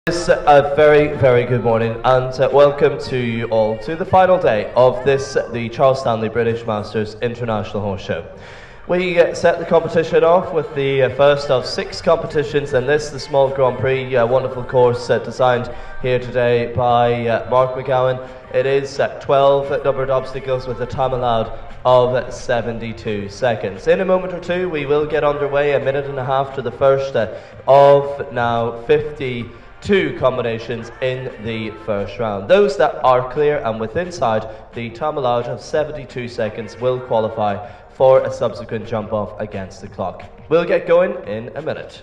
A very, very good morning and welcome to you all to the final day of the Charles Stanley British Masters International Horse Show. We set the competition off with the first of 6 competitions in this, the small Grand Prix, wonderful course designed here today by Mark McGowan. It is 12 numbered obstacles with a time allowed of 72 seconds. In a moment or two we will get underway, a minute and a half to the first of now 52 combinations in the first round. Those that are clear and within inside the time allowed of 72 seconds will qualify for a subsequent jump off against the clock. We'll get going in a minute.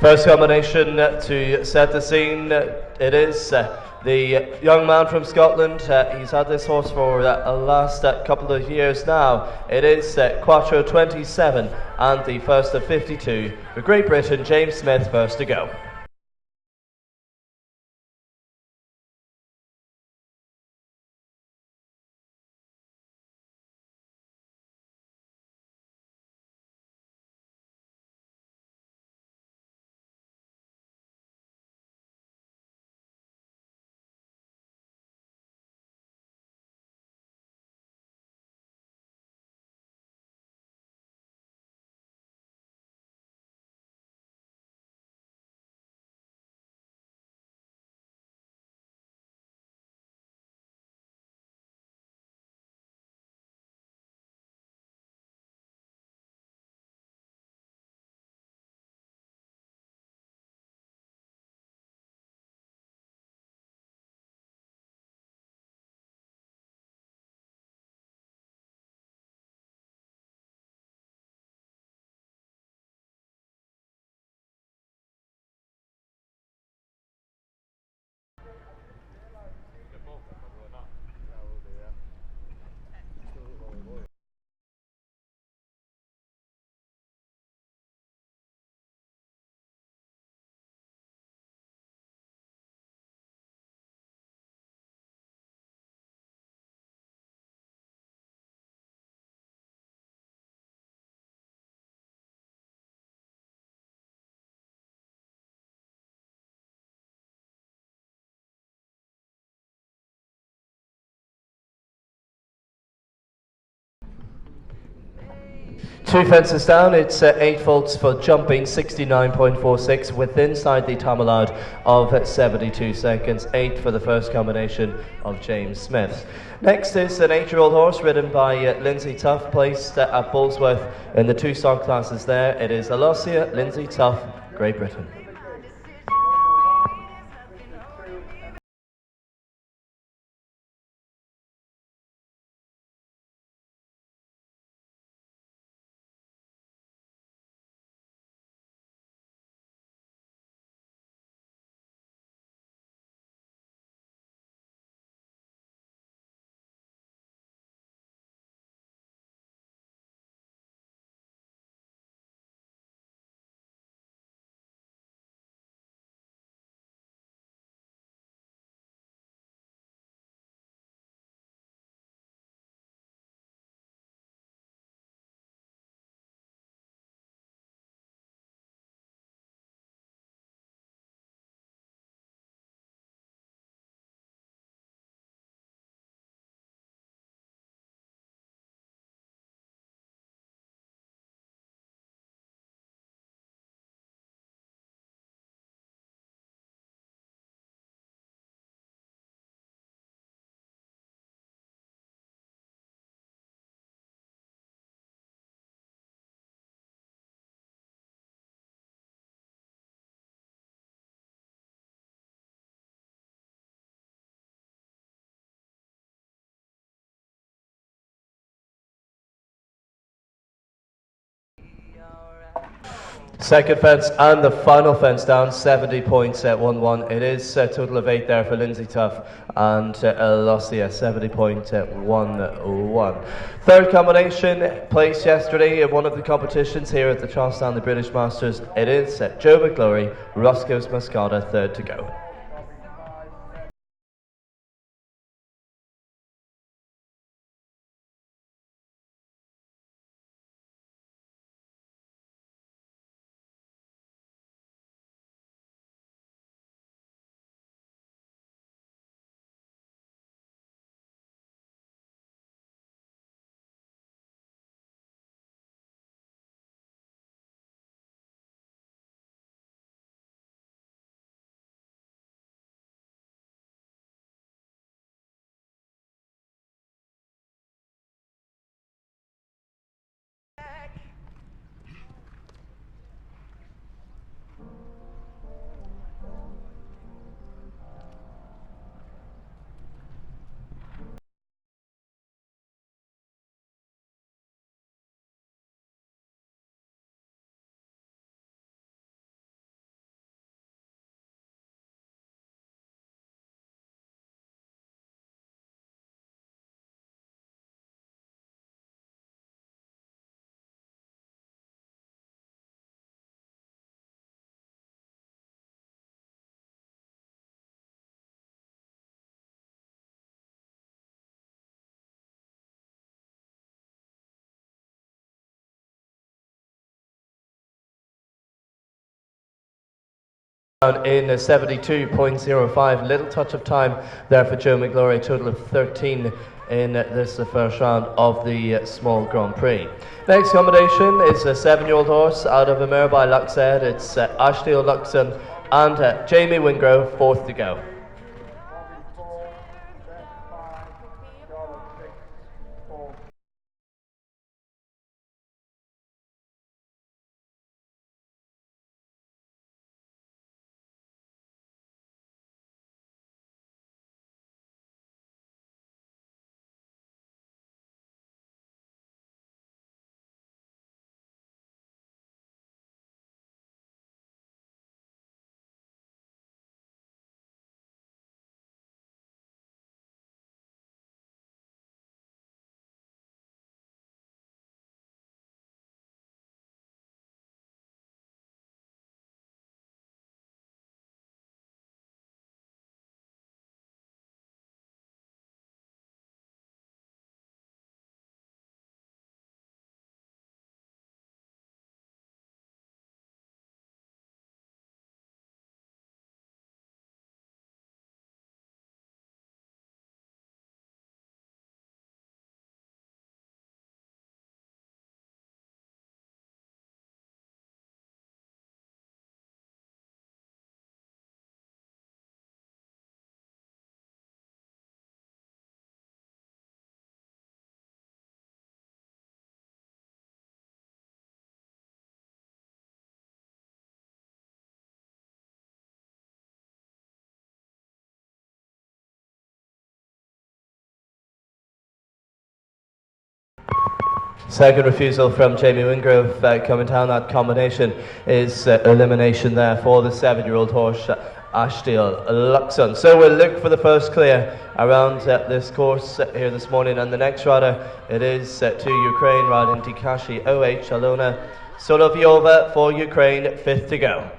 First combination to set the scene, it is the young man from Scotland. He's had this horse for the last couple of years now. It is Quattro 27 and the first of 52 for Great Britain. James Smith first to go. Two fences down, it's 8 faults for jumping, 69.46 with inside the time allowed of 72 seconds, 8 for the first combination of James Smith. Next is an 8-year-old horse ridden by Lindsay Tuff, placed at Bullsworth in the 2 stock classes there. It is Alosia Lindsay Tuff, Great Britain. Second fence and the final fence down, 70.11. It is a total of 8 there for Lindsay Tuff and Lucia, 70.11. Third combination placed yesterday in one of the competitions here at the Charles Stanley British Masters. It is Joe McGlory, Roscoe's Mascota, third to go. In 72.05, little touch of time there for Joe McGlory, total of 13 in this the first round of the small Grand Prix. Next combination is a 7-year-old horse out of a mare by Luxed. It's Ashley Luxon and Jamie Wingrove, fourth to go. Second refusal from Jamie Wingrove coming down. That combination is elimination there for the 7-year-old horse Ashtiel Luxon. So we'll look for the first clear around this course here this morning, and the next rider it is to Ukraine, riding Dikashi OH Alona Solovyova for Ukraine, fifth to go.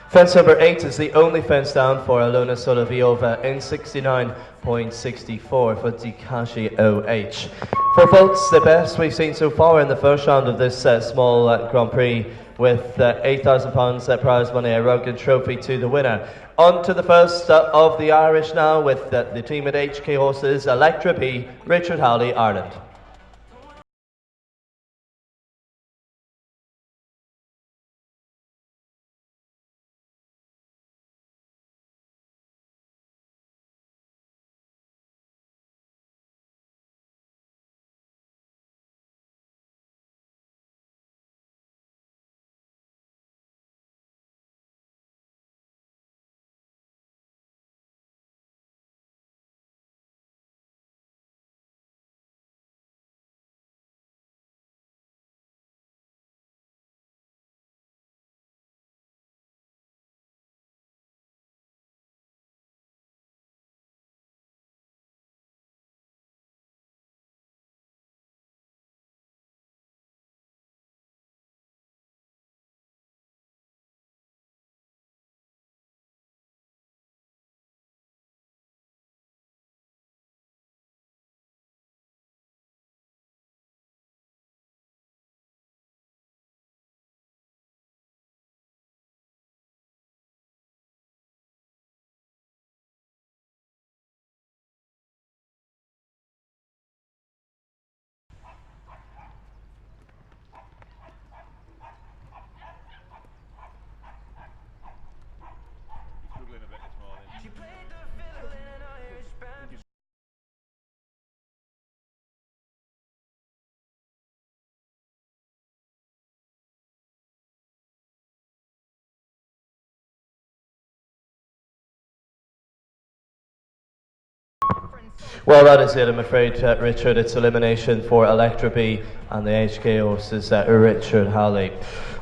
Fence number 8 is the only fence down for Alona Soloviova in 69.64 for Dikashi OH. For votes, the best we've seen so far in the first round of this small Grand Prix, with £8,000 prize money, a rug and trophy to the winner. On to the first of the Irish now, with the team at HK Horses, Electra B, Richard Howley, Ireland. Well, that is it, I'm afraid, Richard. It's elimination for Electra B and the HK horses, Richard Howley.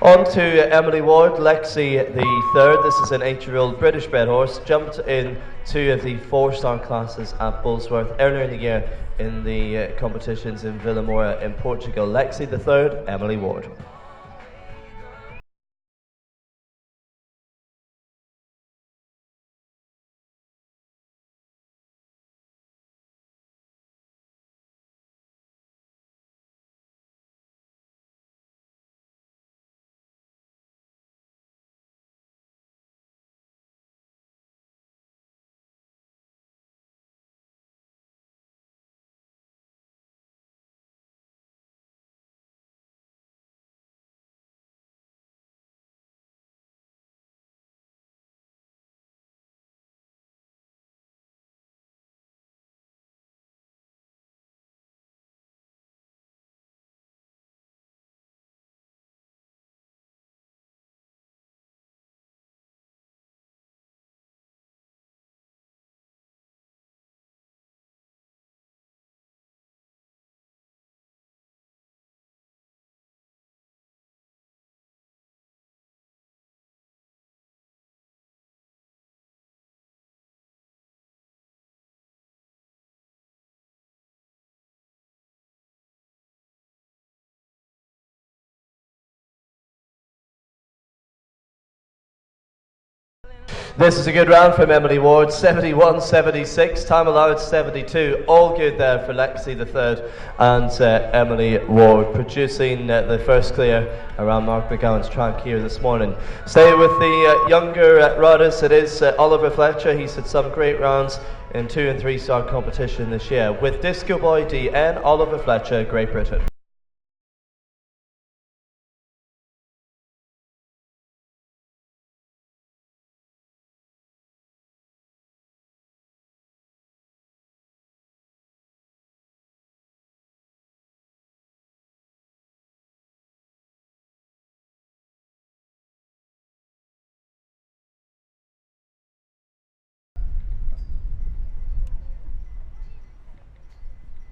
On to Emily Ward, Lexi the third. This is an 8-year-old British bred horse, jumped in 2 of the 4-star classes at Bullsworth earlier in the year in the competitions in Vilamora in Portugal. Lexi the third, Emily Ward. This is a good round from Emily Ward, 71.76, time allowed 72, all good there for Lexi the third and Emily Ward, producing the first clear around Mark McGowan's track here this morning. Stay with the younger riders, it is Oliver Fletcher. He's had some great rounds in 2 and 3 star competition this year. With Disco Boy DN, Oliver Fletcher, Great Britain.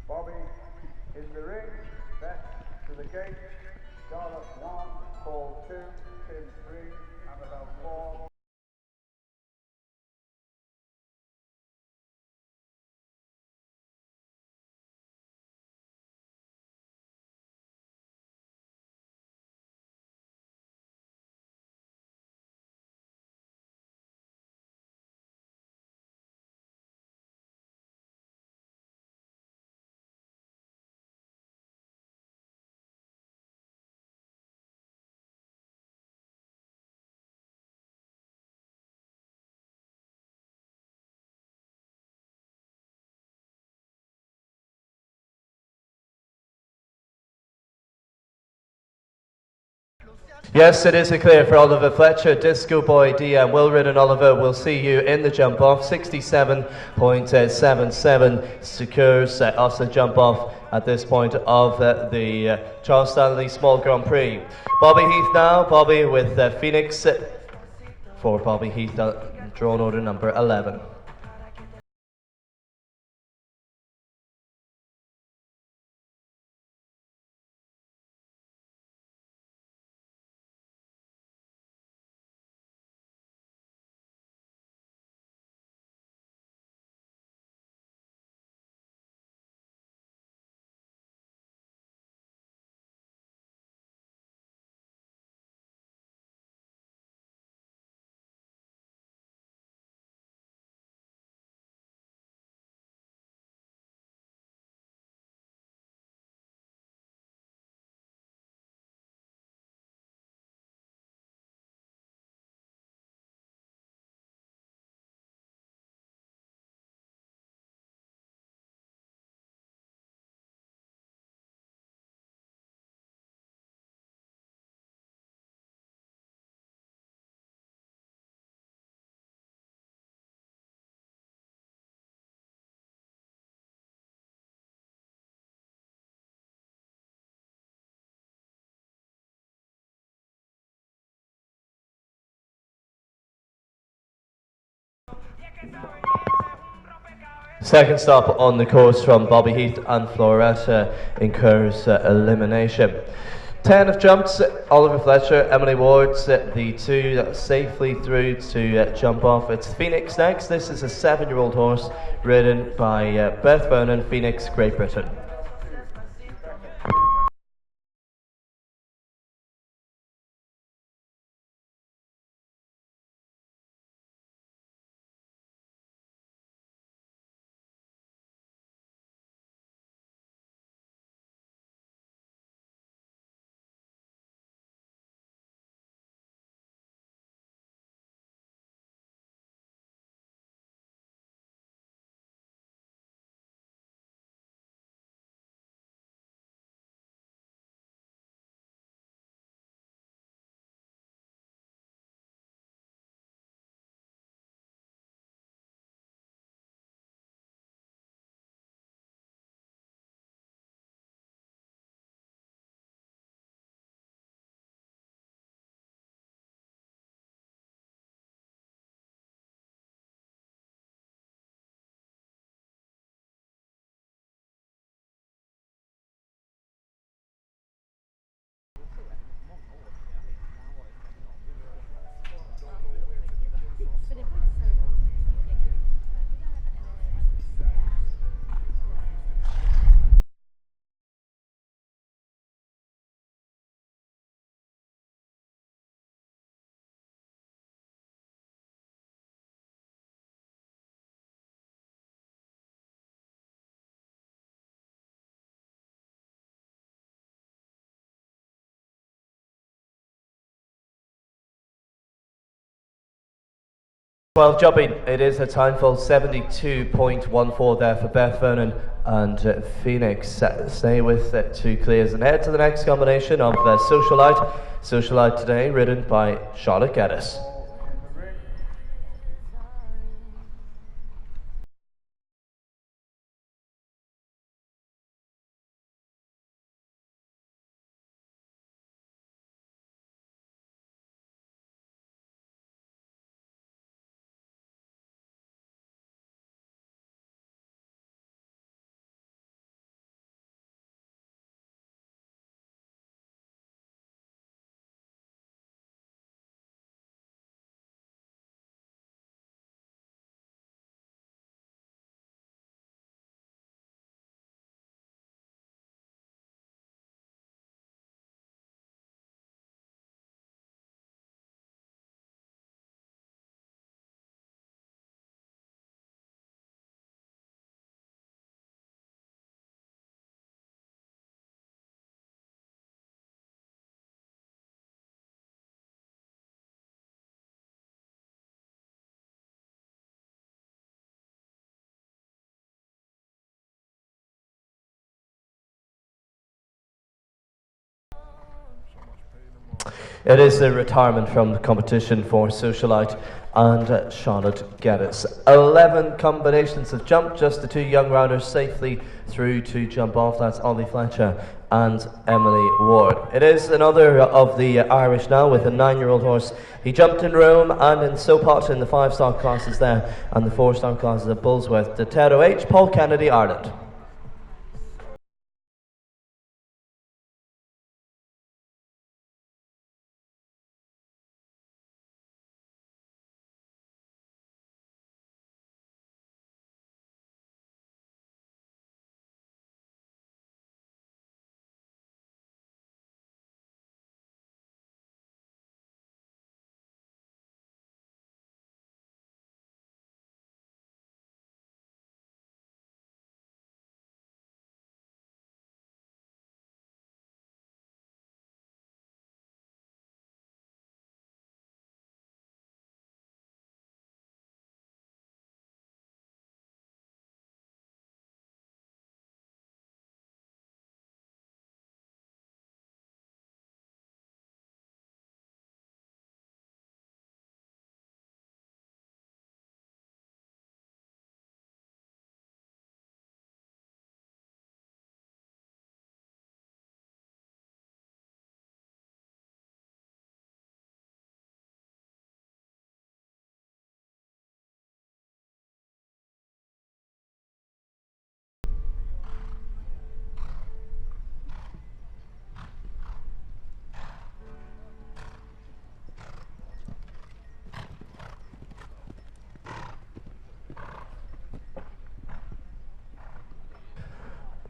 Bobby in the ring, back to the gate, Charlotte 1, Paul 2, Tim 3, Annabelle 4. Yes, it is a clear for Oliver Fletcher. Disco Boy DM Wilrid and Oliver will see you in the jump off. 67.77 secures us a jump off at this point of the Charles Stanley Small Grand Prix. Bobby Heath now. Bobby with Phoenix for Bobby Heath, drawn order number 11. Second stop on the course from Bobby Heath and Floretta incurs elimination. 10 have jumped. Oliver Fletcher, Emily Ward's the two safely through to jump off. It's Phoenix next. This is a 7-year-old horse ridden by Beth Vernon, Phoenix, Great Britain. Well, jumping, it is a time full 72.14 there for Beth Vernon and Phoenix. Stay with 2 clears and head to the next combination of Socialite. Socialite today ridden by Charlotte Geddes. It is the retirement from the competition for Socialite and Charlotte Geddes. 11 combinations have jumped, just the two young rounders safely through to jump off. That's Ollie Fletcher and Emily Ward. It is another of the Irish now with a 9-year-old horse. He jumped in Rome and in Sopot in the 5-star classes there and the 4-star classes at Bullsworth. Detero H, Paul Kennedy, Ireland.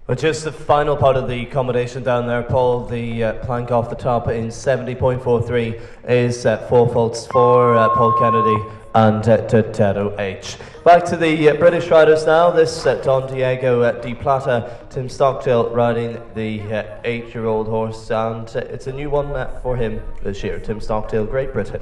But just the final part of the combination down there, Paul, the plank off the top in 70.43 is 4 faults for Paul Kennedy and Detero H. Back to the British riders now. This Don Diego de Plata, Tim Stockdale riding the 8-year-old horse, and it's a new one for him this year. Tim Stockdale, Great Britain.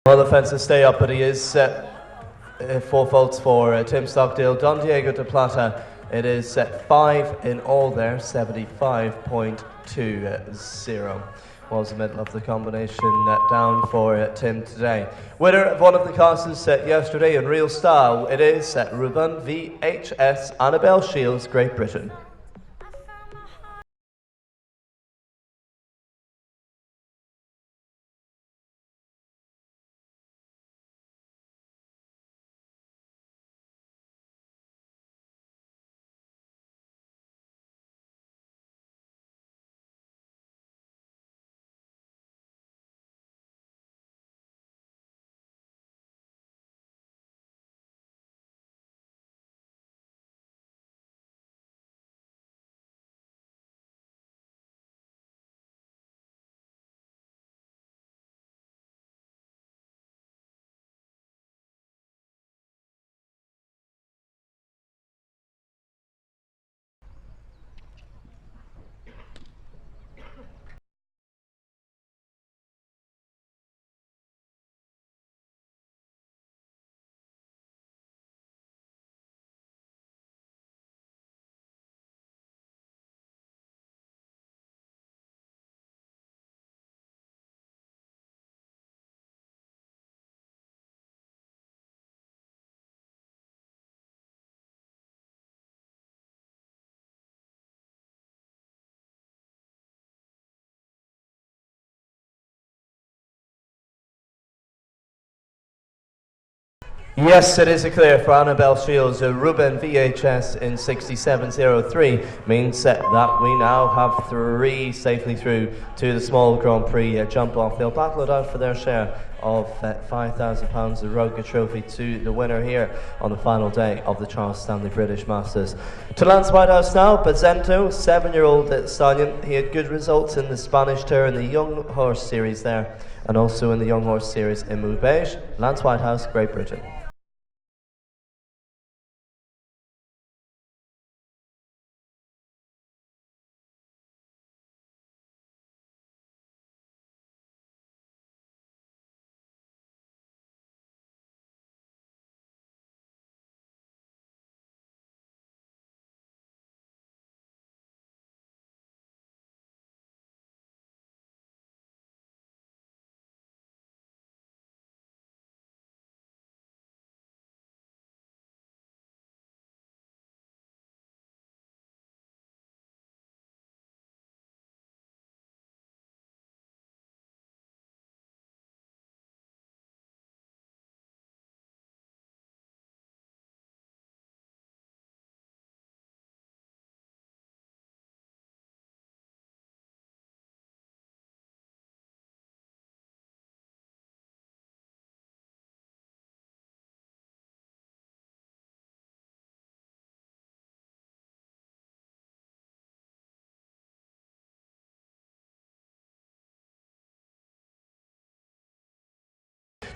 Well, the fences stay up, but he is 4 faults for Tim Stockdale. Don Diego de Plata, it is 5 in all there, 75.20. Was the middle of the combination down for Tim today. Winner of one of the classes yesterday in real style, it is Ruben VHS Annabelle Shields, Great Britain. Yes, it is a clear for Annabelle Shields. Ruben VHS in 67.03 means that we now have 3 safely through to the small Grand Prix jump off. They'll battle it out for their share of £5,000, the Roga Trophy, to the winner here on the final day of the Charles Stanley British Masters. To Lance Whitehouse now, Bazento, 7-year-old stallion. He had good results in the Spanish Tour in the Young Horse Series there, and also in the Young Horse Series in Moubège. Lance Whitehouse, Great Britain.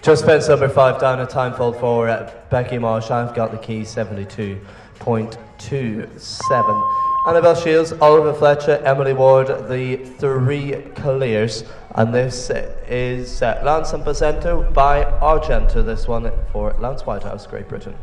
Just fence number 5 down, a time fault for Becky Marsh. I've got the key, 72.27. Annabelle Shields, Oliver Fletcher, Emily Ward, the 3 clears. And this is Lance and Bazento by Argento, this one for Lance Whitehouse, Great Britain.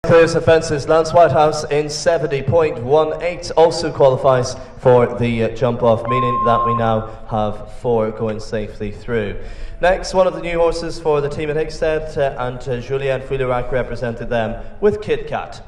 Clears the fences. Lance Whitehouse in 70.18 also qualifies for the jump off, meaning that we now have 4 going safely through. Next, one of the new horses for the team at Hickstead, and Julien Fouillerac represented them with Kit Kat.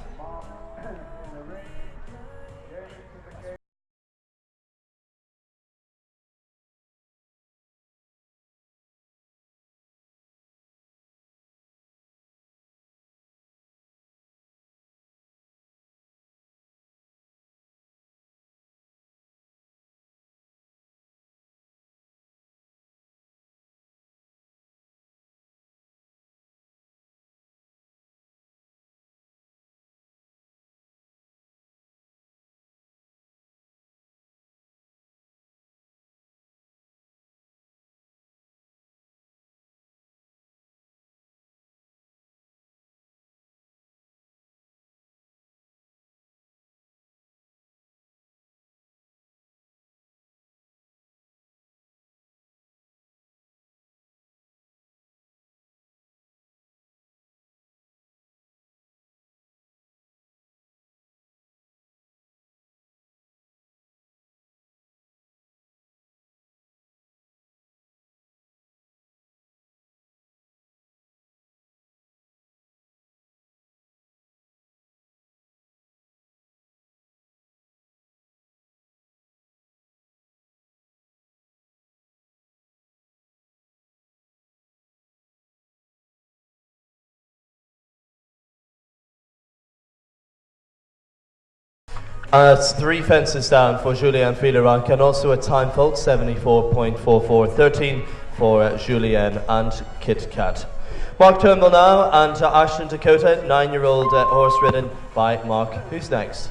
It's 3 fences down for Julien Fillerock, and also a time fault, 74.44, 13 for Julien and Kit Kat. Mark Turnbull now, and Ashton Dakota, 9-year-old horse ridden by Mark. Who's next?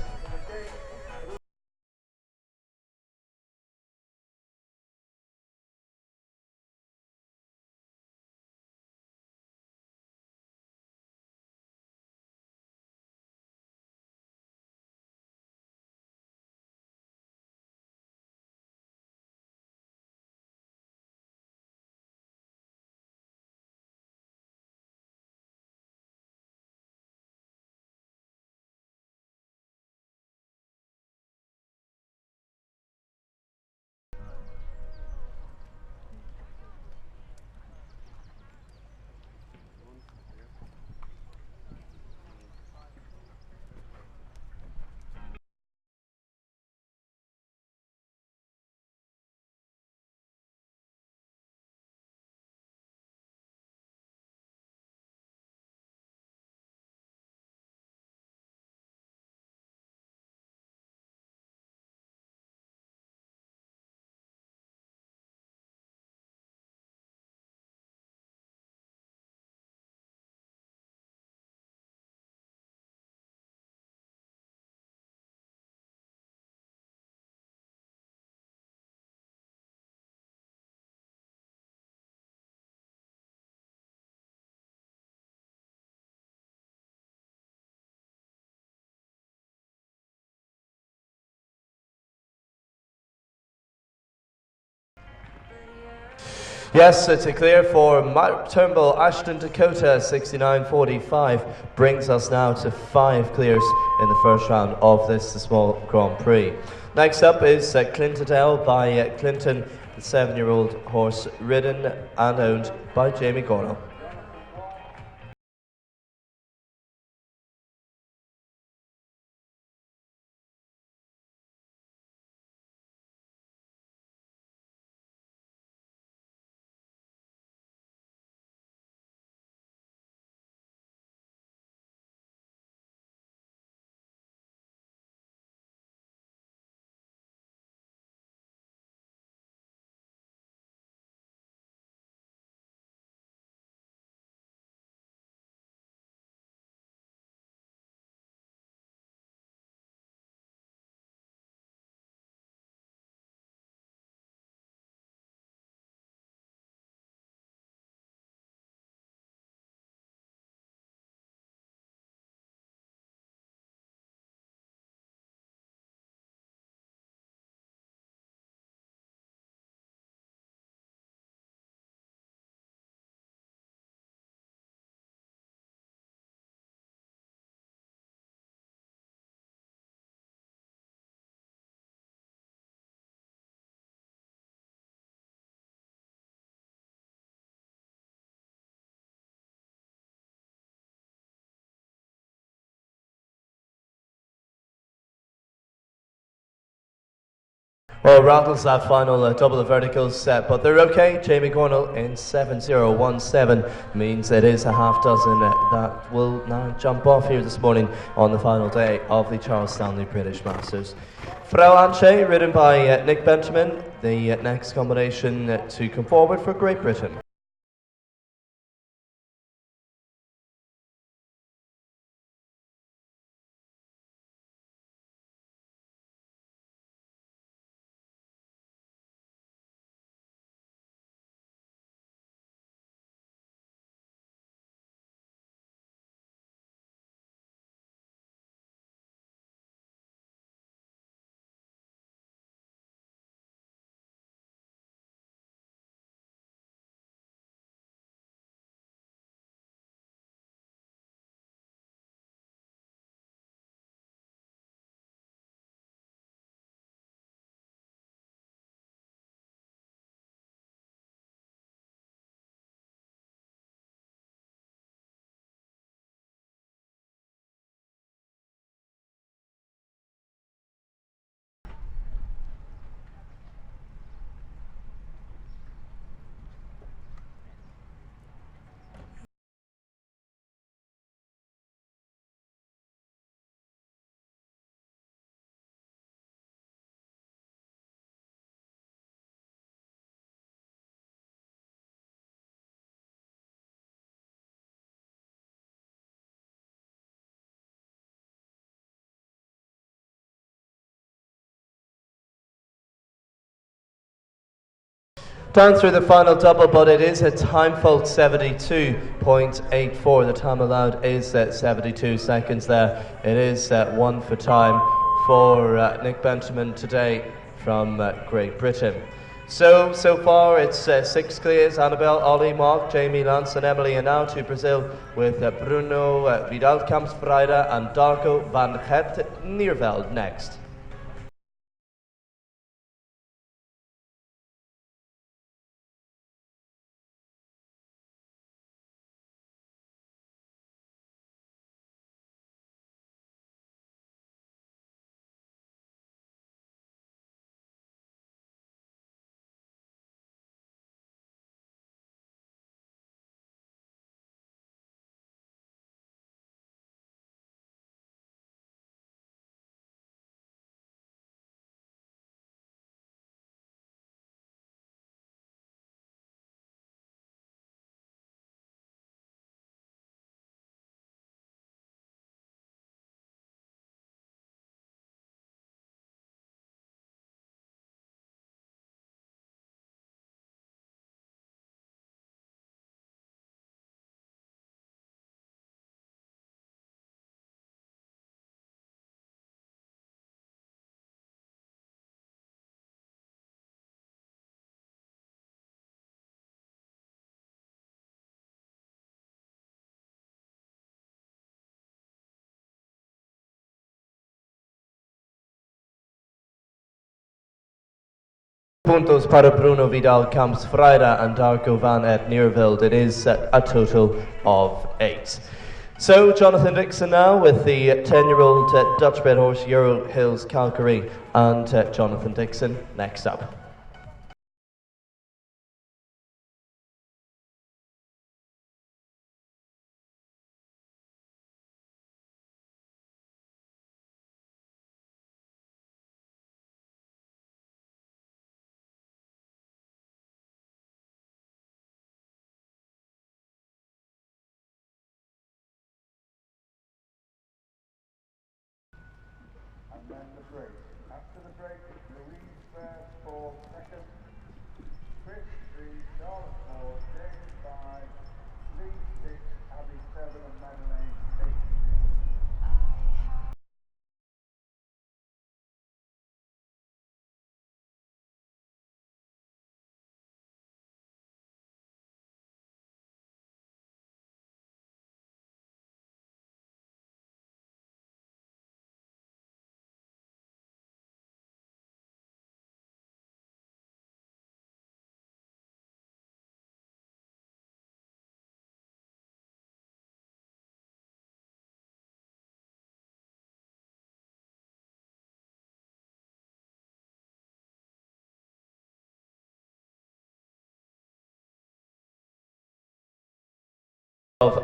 Yes, it's a clear for Mark Turnbull. Ashton Dakota, 69.45, brings us now to 5 clears in the first round of this small Grand Prix. Next up is Clintadel by Clinton, the 7-year-old horse ridden and owned by Jamie Gornall. Well, rattles that final double of verticals set, but they're okay. Jamie Gornall in 7.017 means it is a half dozen that will now jump off here this morning on the final day of the Charles Stanley British Masters. Frau Anche, ridden by Nick Benjamin, the next combination to come forward for Great Britain. Down through the final double, but it is a time fault 72.84. The time allowed is 72 seconds there. It is one for time for Nick Benjamin today from Great Britain. So far it's 6 clears: Annabelle, Ollie, Mark, Jamie, Lance and Emily, and now to Brazil with Bruno Vidal Kampsfreire and Darko van Het Nierveld next. Puntos para Bruno Vidal Kampsfreire and Darko van Het Nierveld. It is a total of 8. So Jonathan Dixon now with the 10-year-old Dutch-bred horse Euro Hills Calgary, and Jonathan Dixon next up. And then the break. After the break, Louise Fair 4 seconds, Chris 3, Charlotte 4, James 5, Lee 6, Abby 7 and Madeline 8.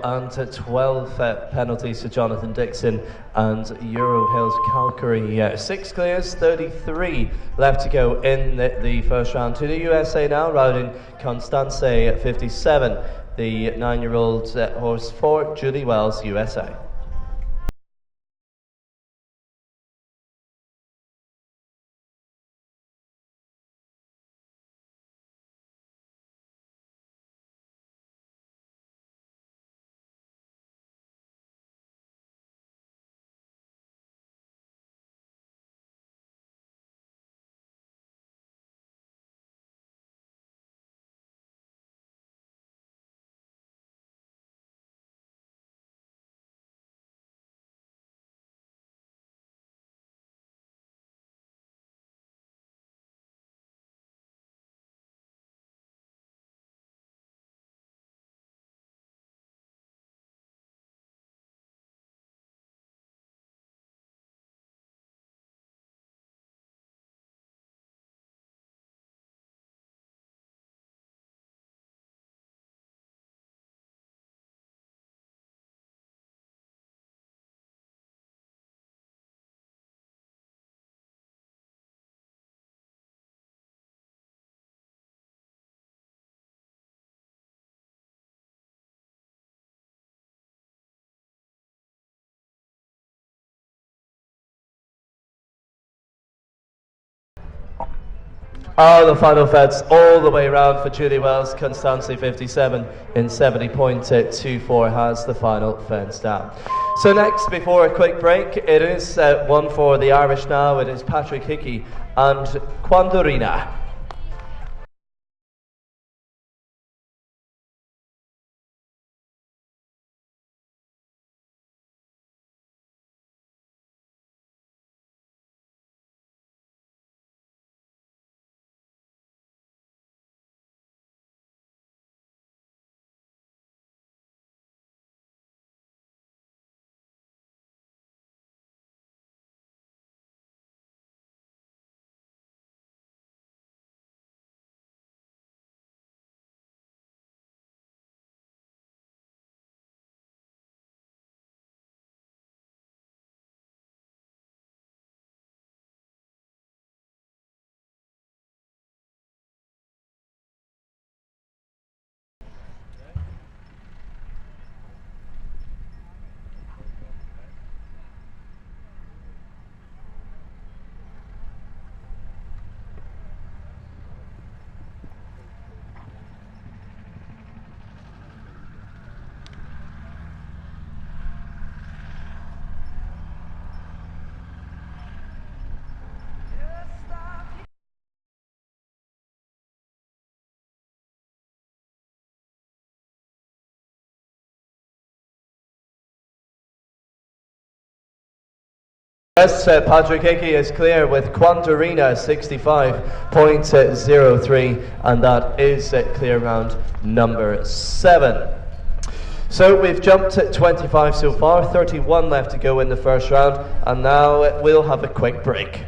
And 12 penalties to Jonathan Dixon and Euro Hills Calgary. 6 clears, 33 left to go in the first round. To the USA now, riding Constance 57, the 9-year-old horse for Julie Wells, USA. Oh, the final fence all the way around for Julie Wells. Constancy 57 in 70.24 has the final fence down. So next, before a quick break, it is one for the Irish now. It is Patrick Hickey and Quandorina. Yes, Patrick Hickey is clear with Quandorina 65.03, and that is clear round number 7. So we've jumped to 25 so far, 31 left to go in the first round, and now we'll have a quick break.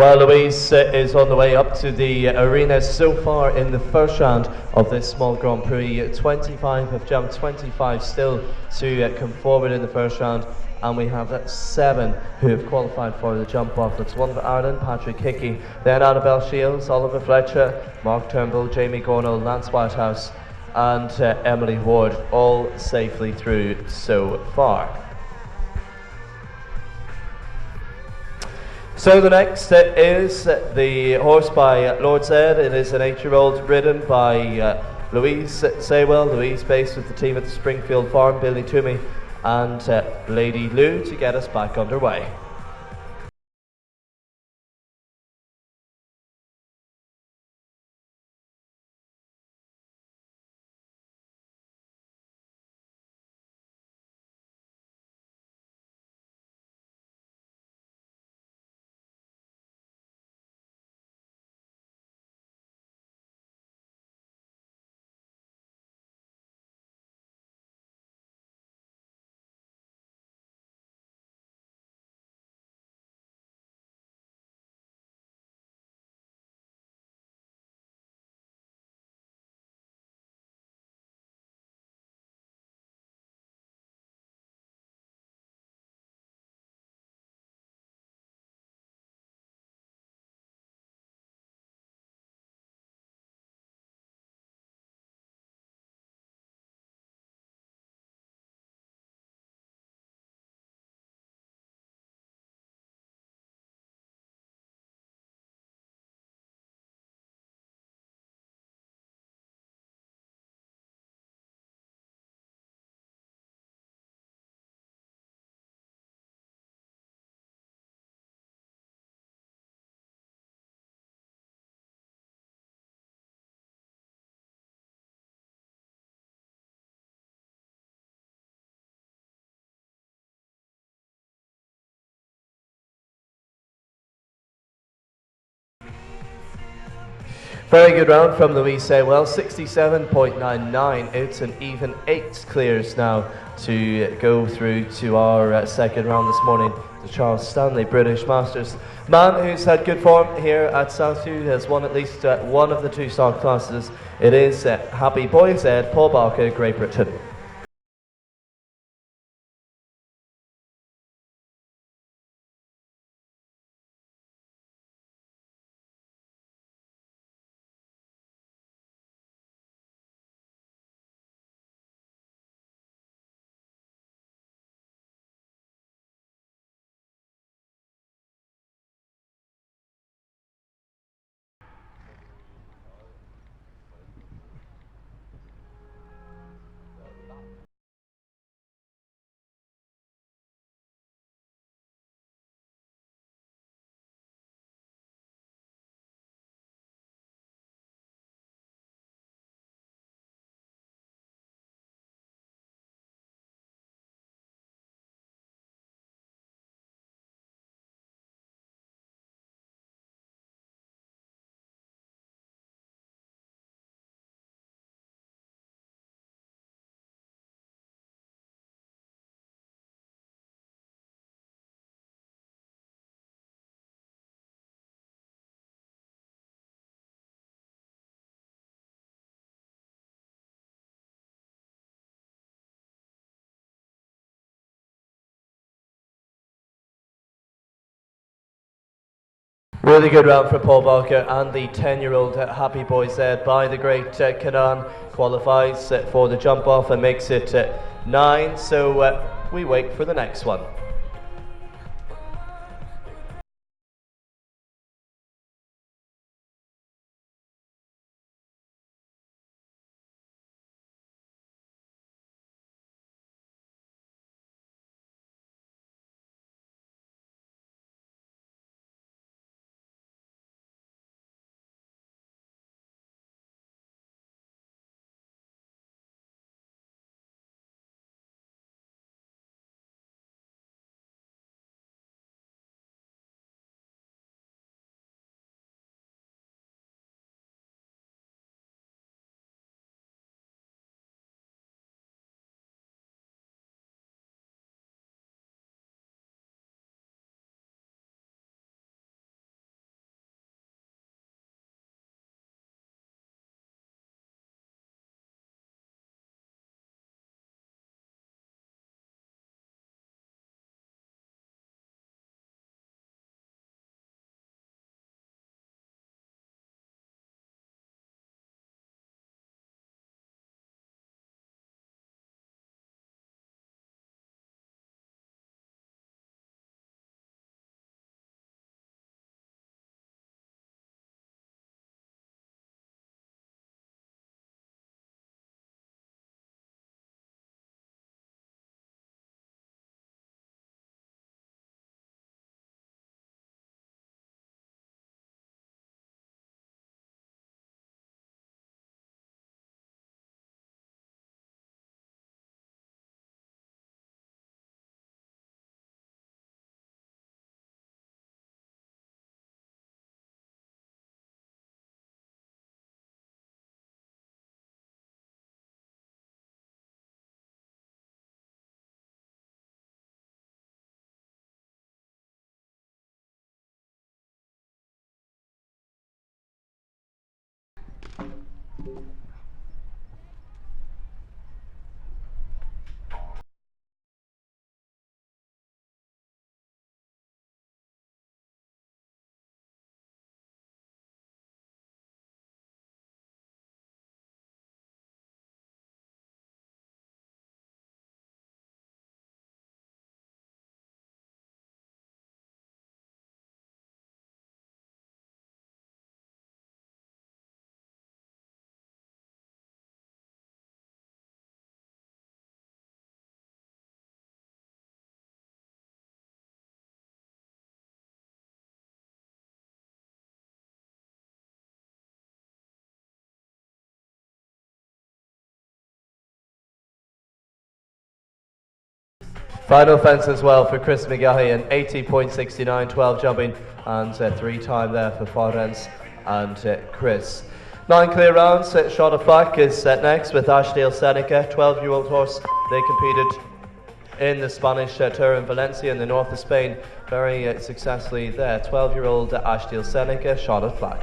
Well, Louise is on the way up to the arena so far in the first round of this small Grand Prix. 25 have jumped, 25 still to come forward in the first round. And we have 7 who have qualified for the jump off. That's one for Ireland, Patrick Hickey, then Annabelle Shields, Oliver Fletcher, Mark Turnbull, Jamie Gornall, Lance Whitehouse, and Emily Ward, all safely through so far. So the next is the horse by Lord Zed. It is an 8-year-old ridden by Louise Saywell. Louise based with the team at the Springfield Farm, Billy Toomey and Lady Lou to get us back underway. Very good round from Louise Saywell, 67.99. It's an even 8 clears now to go through to our second round this morning, the Charles Stanley British Masters. Man who's had good form here at Southview has won at least one of the 2 stock classes. It is Happy Boys Ed, Paul Barker, Great Britain. Really good round for Paul Barker, and the 10-year-old Happy Boys Ed by the great Canaan qualifies for the jump off and makes it 9, so we wait for the next one. Final fence as well for Chris McGahey in 80.69, 12 jumping, and 3 time there for Florence and Chris. 9 clear rounds. Shot of Flack is next with Ashdale Seneca, 12-year-old horse. They competed in the Spanish Tour in Valencia in the north of Spain very successfully there. 12-year-old Ashdale Seneca, Shot of Flack.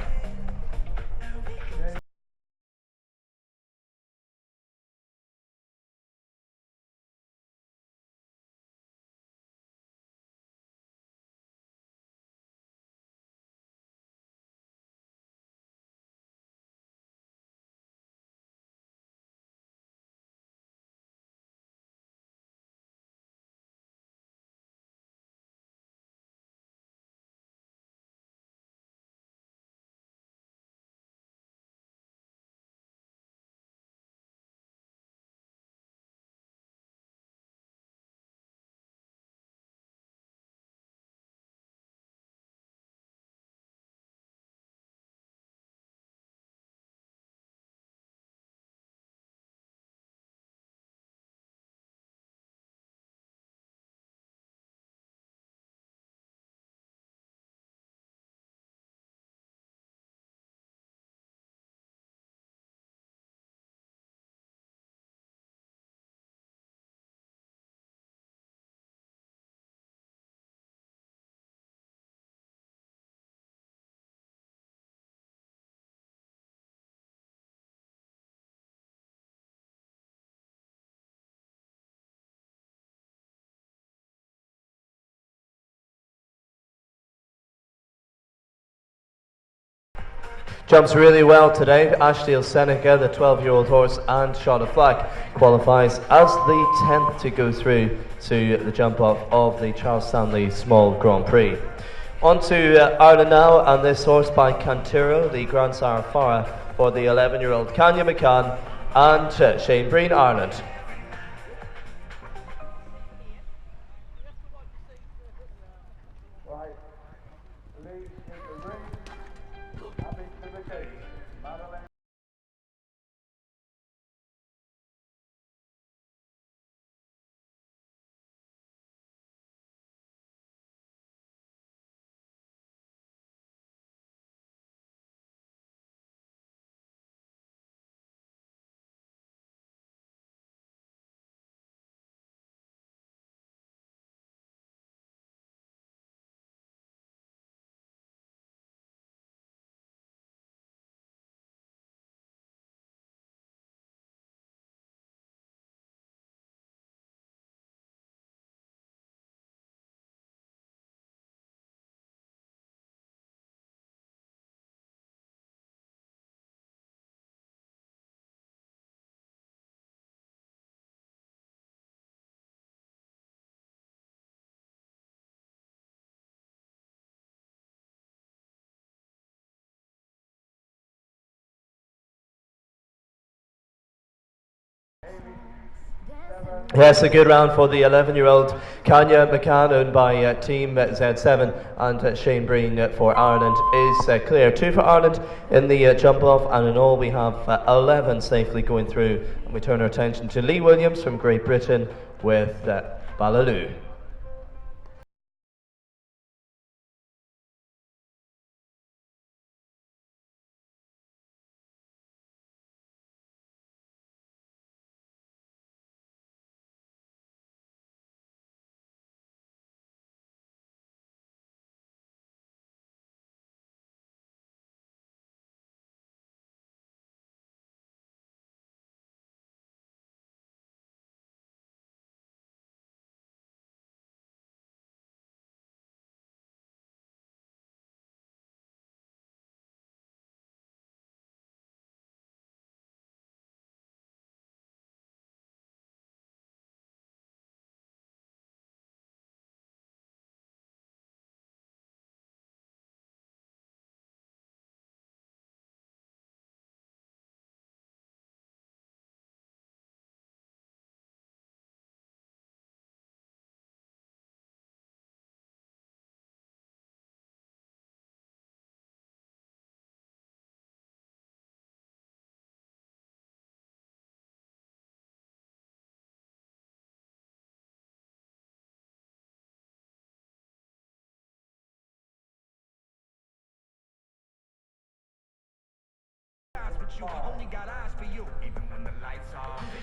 Jumps really well today. Ashdale Seneca, the 12-year-old horse, and Shot of Flack qualifies as the 10th to go through to the jump off of the Charles Stanley Small Grand Prix. On to Ireland now, and this horse by Cantero, the Grandsire Farah, for the 11-year-old Kanya McCann and Shane Breen, Ireland. Right, leads in the ring, happy to the gate, Madeline. Yes, a good round for the 11-year-old Kanya McCann, owned by Team Z7, and Shane Breen for Ireland is clear. 2 for Ireland in the jump off, and in all we have 11 safely going through. And we turn our attention to Lee Williams from Great Britain with Ballaloo.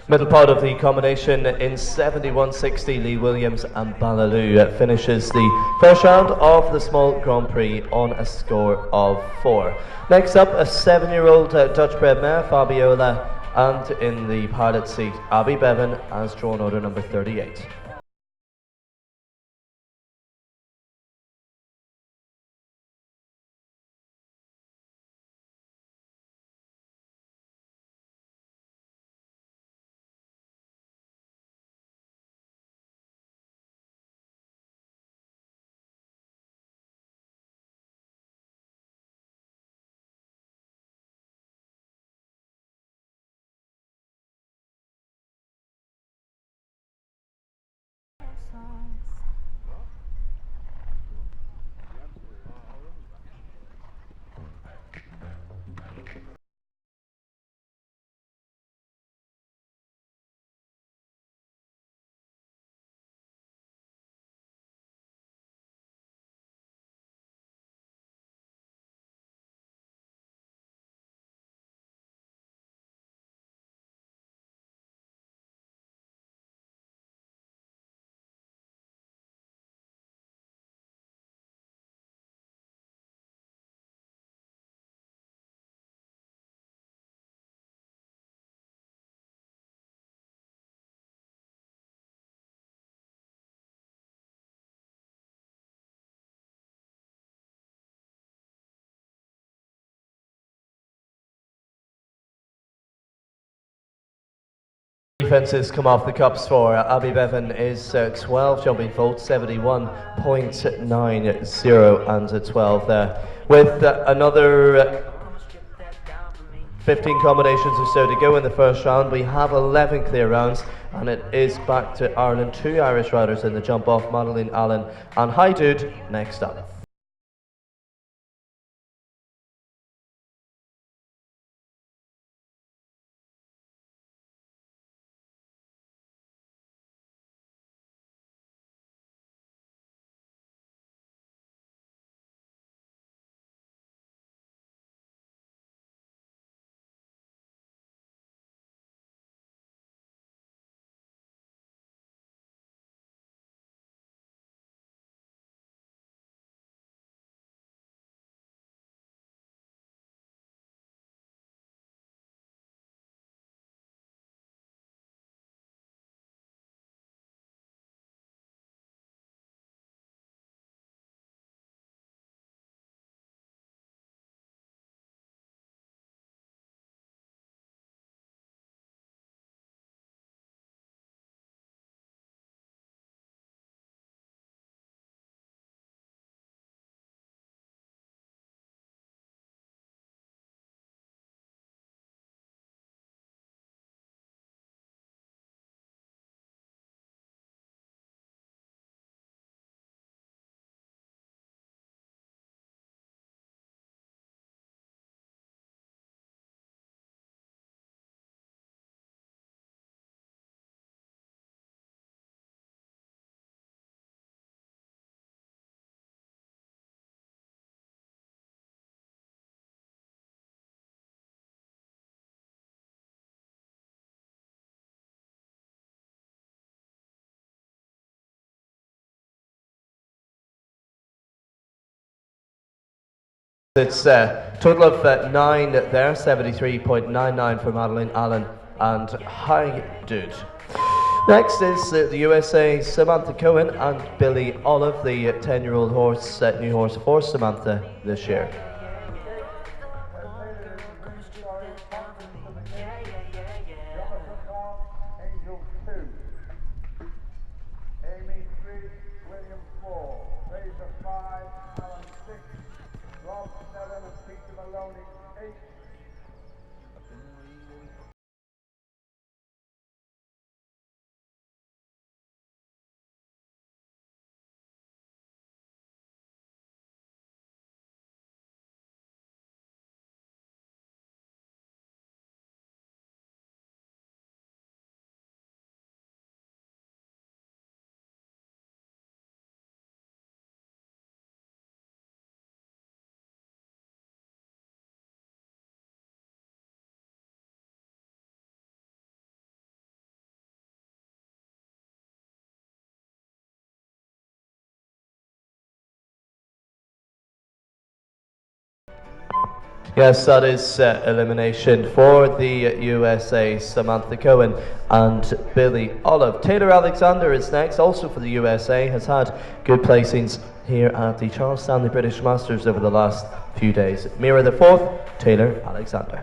Middle part of the combination in 71.60, Lee Williams and Ballaloo finishes the first round of the small Grand Prix on a score of 4. Next up, a 7-year-old Dutch-bred mare, Fabiola, and in the pilot seat, Abby Bevan, as drawn order number 38. Fences come off the cups for Abby Bevan is 12 jumping fault, 71.90 and a 12 there. With another 15 combinations or so to go in the first round, we have 11 clear rounds, and it is back to Ireland. 2 Irish riders in the jump off, Madeline Allen and Hi Dude next up. It's a total of 9 there, 73.99 for Madeline Allen and Hi Dude. Next is the USA, Samantha Cohen and Billy Olive, the 10-year-old horse, new horse for Samantha this year. Angel 2, Amy 3, William 4, Fraser 5, Alan 6, Rob 7 and Peter Maloney 8. Yes, that is elimination for the USA, Samantha Cohen and Billy Olive. Taylor Alexander is next, also for the USA, has had good placings here at the Charles Stanley British Masters over the last few days. Mirror the fourth, Taylor Alexander.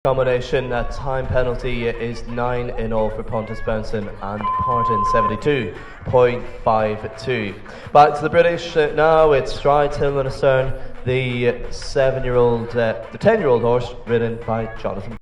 Combination time penalty is 9 in all for Pontus Benson and Parton 72.52. Back to the British now. It's Strides Hill and Astern, the 10-year-old horse ridden by Jonathan.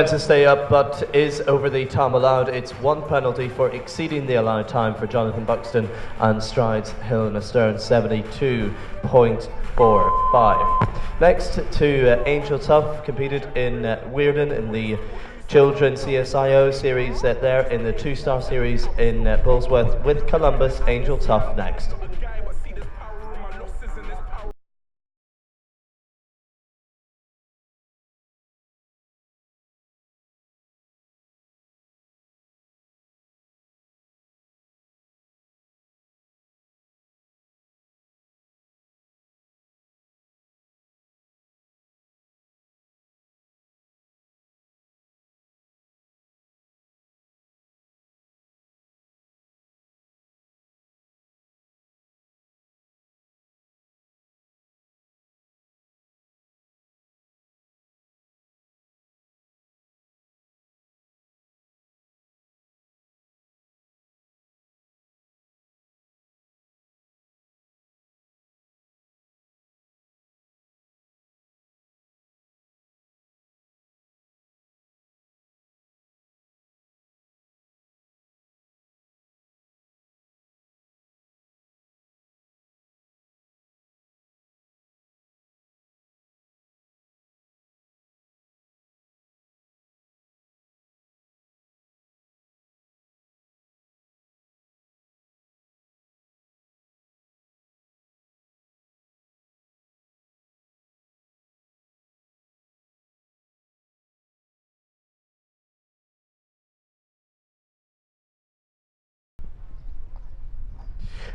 To stay up, but is over the time allowed. It's one penalty for exceeding the allowed time for Jonathan Buxton and strides Hill and Astern 72.45. Next to Angel Tough, competed in Weirden in the Children's CSIO series there in the two-star series in Bullsworth with Columbus. Angel Tough next.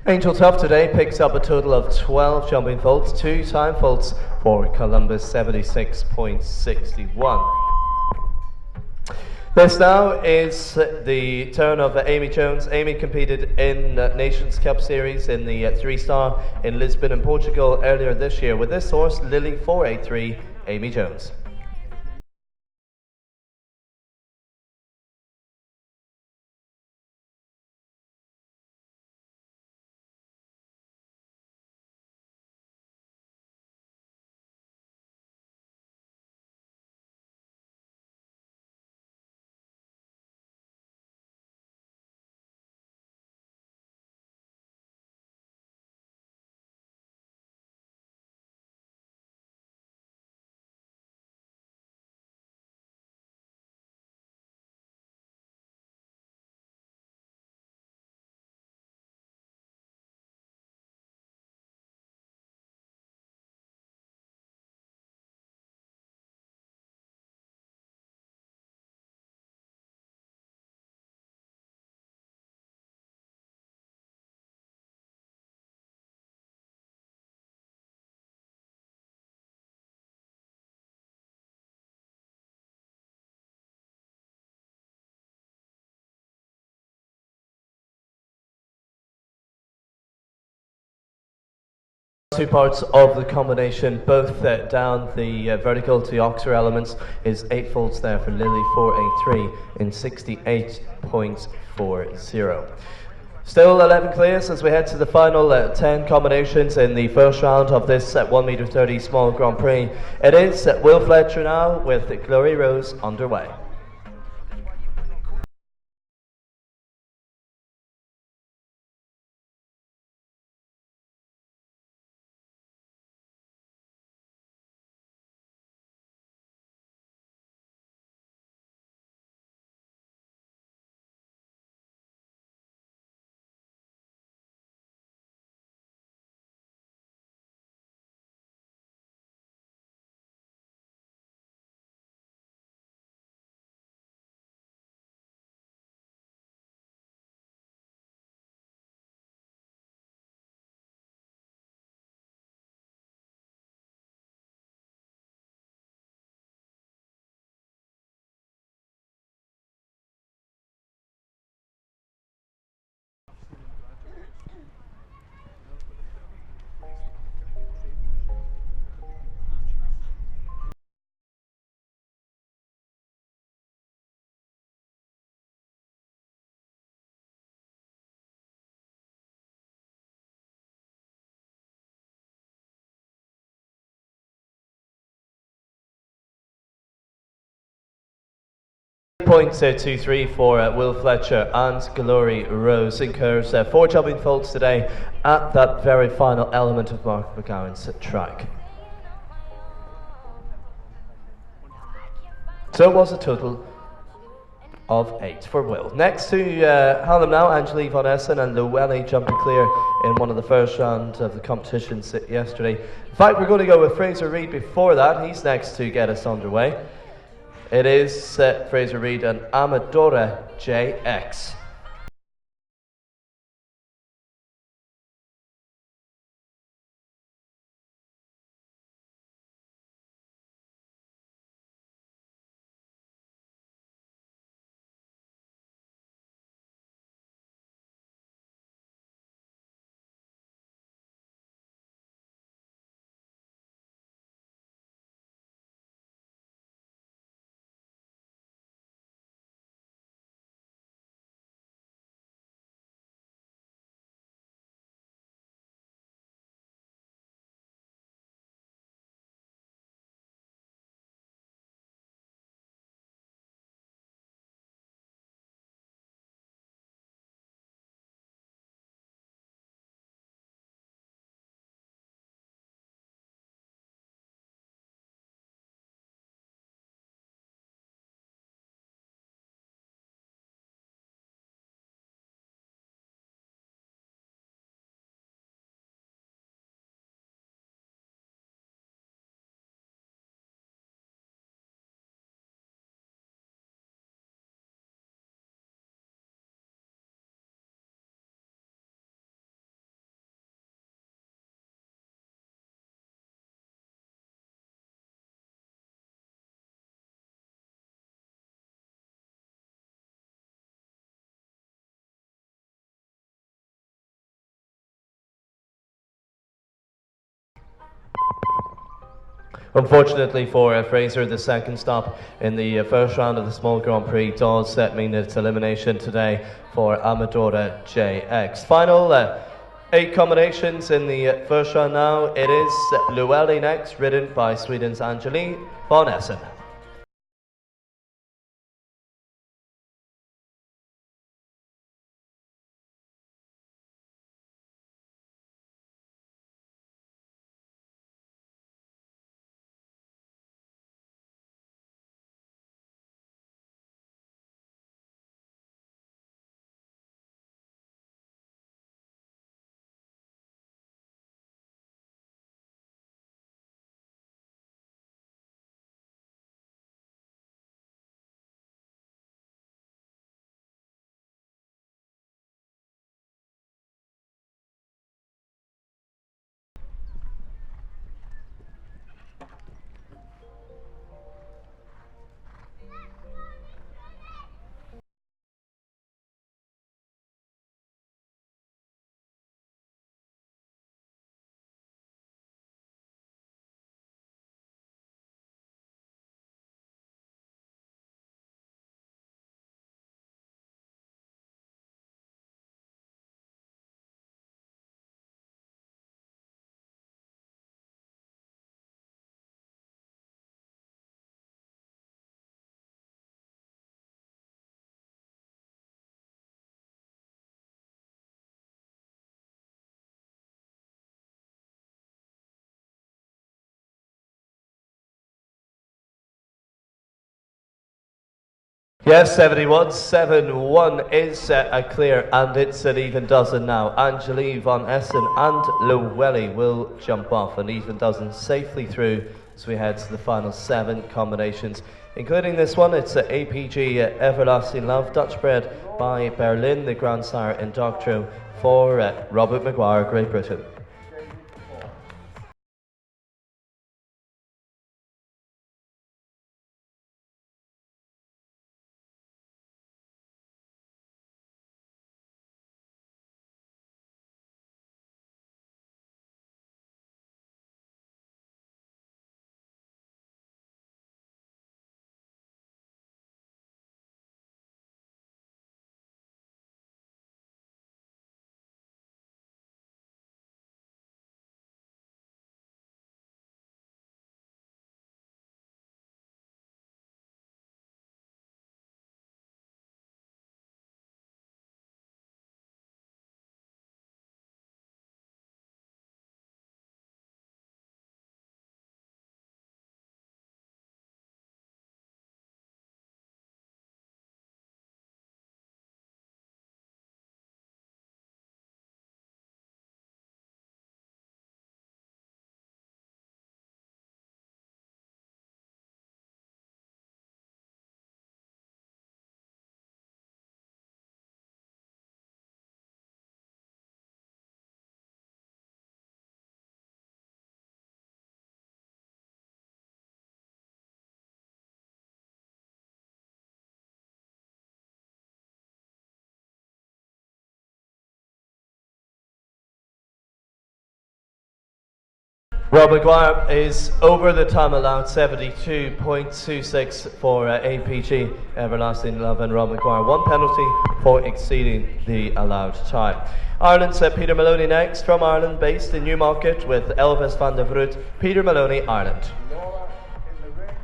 Angel Tough today picks up a total of 12 jumping faults, 2 time faults for Columbus 76.61. This now is the turn of Amy Jones. Amy competed in Nations Cup Series in the 3-star in Lisbon in Portugal earlier this year with this horse, Lily 483, Amy Jones. Two parts of the combination, both down the vertical to Oxer elements, is 8 faults there for Lily 483 in 68.40. Still 11 clears as we head to the final 10 combinations in the first round of this 1m30 small Grand Prix. It is Will Fletcher now with Glory Rose underway. .23 for Will Fletcher and Glory Rose incurs 4 jumping faults today at that very final element of Mark McGowan's track. So it was a total of 8 for Will. Next to Hallam now, Angelique Von Essen and Llewellyn jumping clear in one of the first round of the competition yesterday. In fact, we're going to go with Fraser Reid before that. He's next to get us underway. It is Fraser Reid and Amadora JX. Unfortunately for Fraser, the second stop in the first round of the small Grand Prix does mean its elimination today for Amadora JX. Final 8 combinations in the first round now. It is Llewellyn next, ridden by Sweden's Angelique Von Essen. Yes, 71, 7-1 is a clear, and it's an even dozen now. Angelique Von Essen and Llewellyn will jump off, an even dozen safely through as we head to the final 7 combinations, including this one. It's APG Everlasting Love, Dutch bred by Berlin, the grandsire in Doctrine for Robert Maguire, Great Britain. Rob Maguire is over the time allowed, 72.26 for APG, Everlasting Love, and Rob Maguire. One penalty for exceeding the allowed time. Ireland's Peter Maloney next, from Ireland, based in Newmarket with Elvis van der Vroet. Peter Maloney, Ireland. Laura in the ring.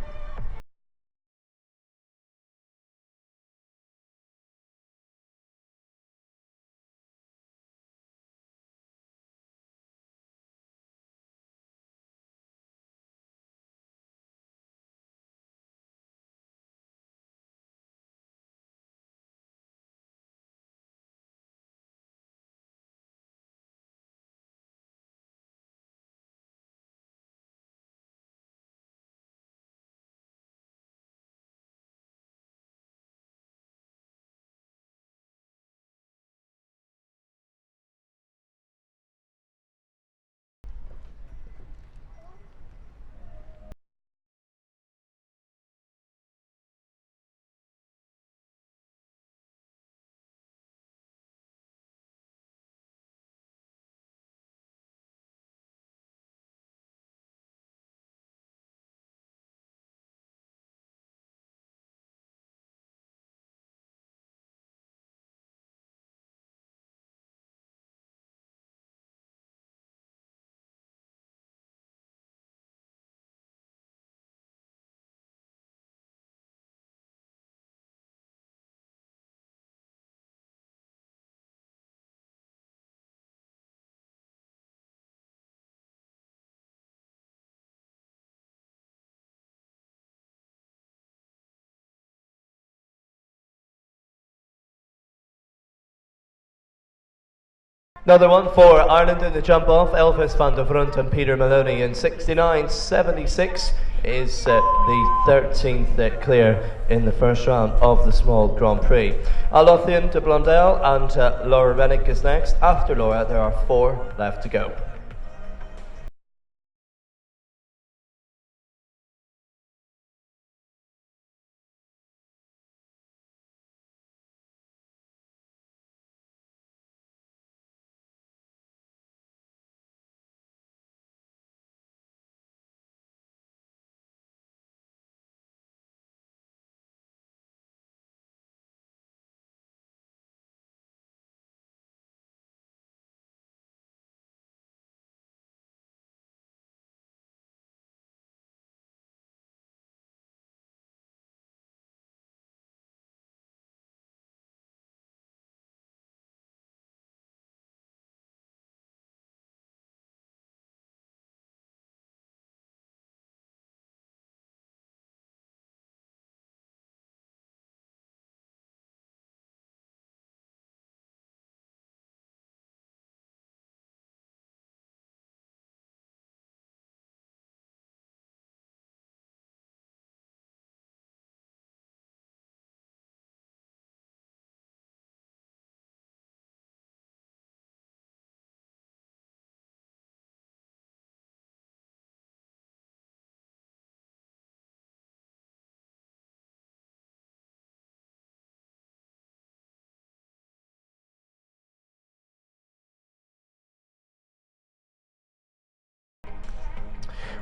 Another one for Ireland in the jump off, Elvis van der Vroet and Peter Maloney in 69.76 is the 13th clear in the first round of the small Grand Prix. Lothian de Blondel and Laura Rennick is next. After Laura, there are 4 left to go.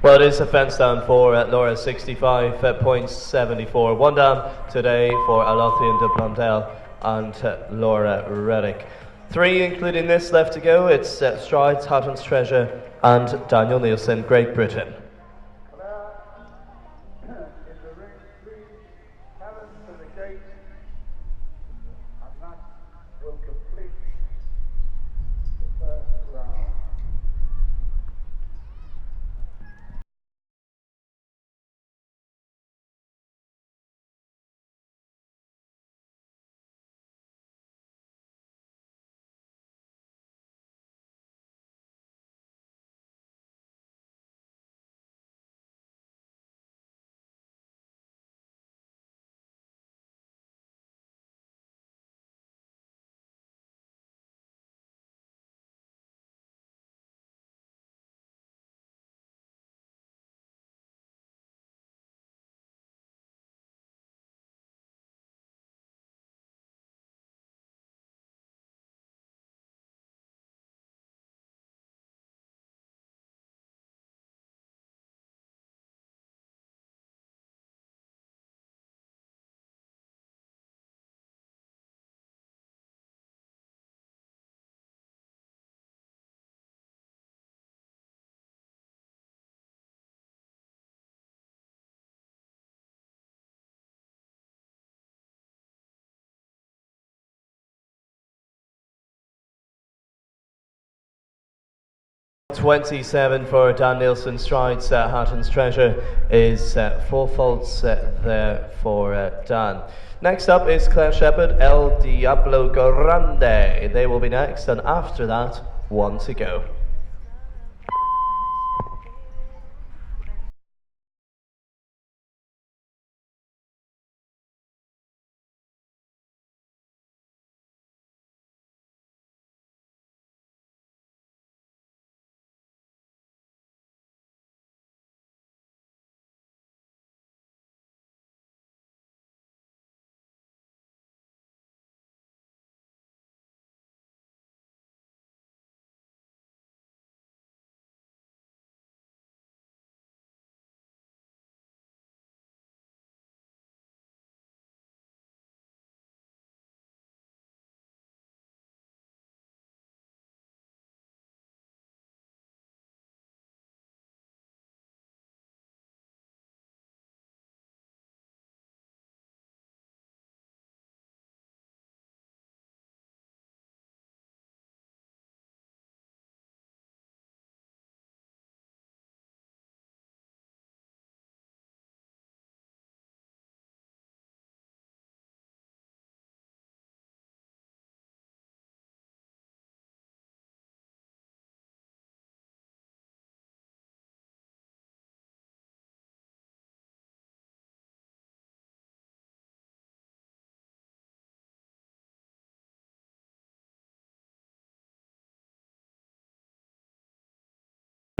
Well, it is a fence down for Laura, 65.74. One down today for Lothian de Blondel and Laura Reddick. 3, including this, left to go. It's Strides, Hatton's Treasure and Daniel Nielsen, Great Britain. 27 for Dan Nielsen strides. Hatton's Treasure is 4 faults there for Dan. Next up is Claire Shepherd, El Diablo Grande. They will be next, and after that, 1 to go.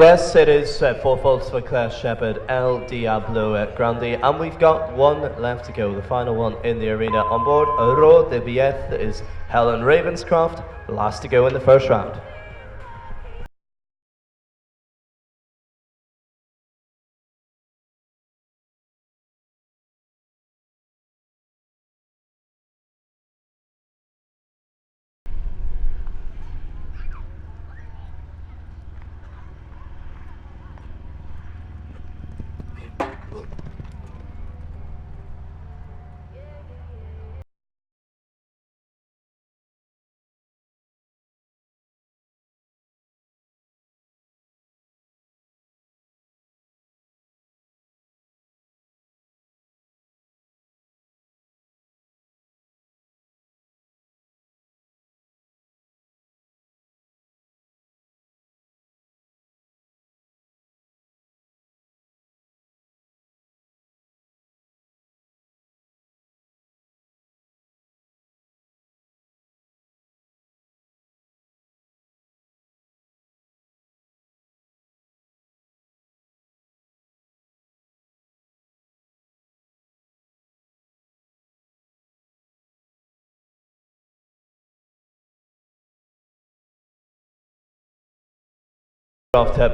Yes, it is 4 faults for Claire Shepherd, El Diablo Grande, and we've got 1 left to go, the final one in the arena. On board Ro de Bieth is Helen Ravenscroft, last to go in the first round.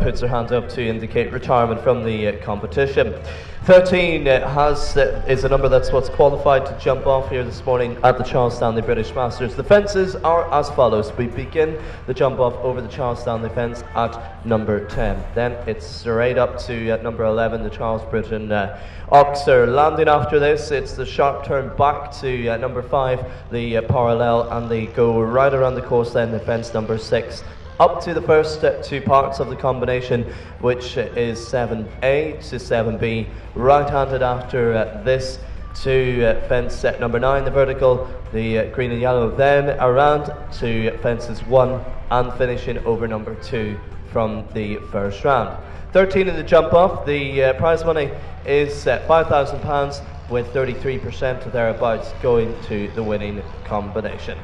Puts her hand up to indicate retirement from the competition. 13 is a number that's what's qualified to jump off here this morning at the Charles Stanley British Masters. The fences are as follows. We begin the jump off over the Charles Stanley fence at number 10. Then it's straight up to number 11, the Charles Britain Oxer. Landing after this, it's the sharp turn back to number 5, the parallel, and they go right around the course then, the fence number 6. Up to the first 2 parts of the combination, which is 7A to 7B. Right-handed after this to fence number 9, the vertical, the green and yellow. Then around to fences 1 and finishing over number 2 from the first round. 13 in the jump off. The prize money is £5,000 with 33% or thereabouts going to the winning combination.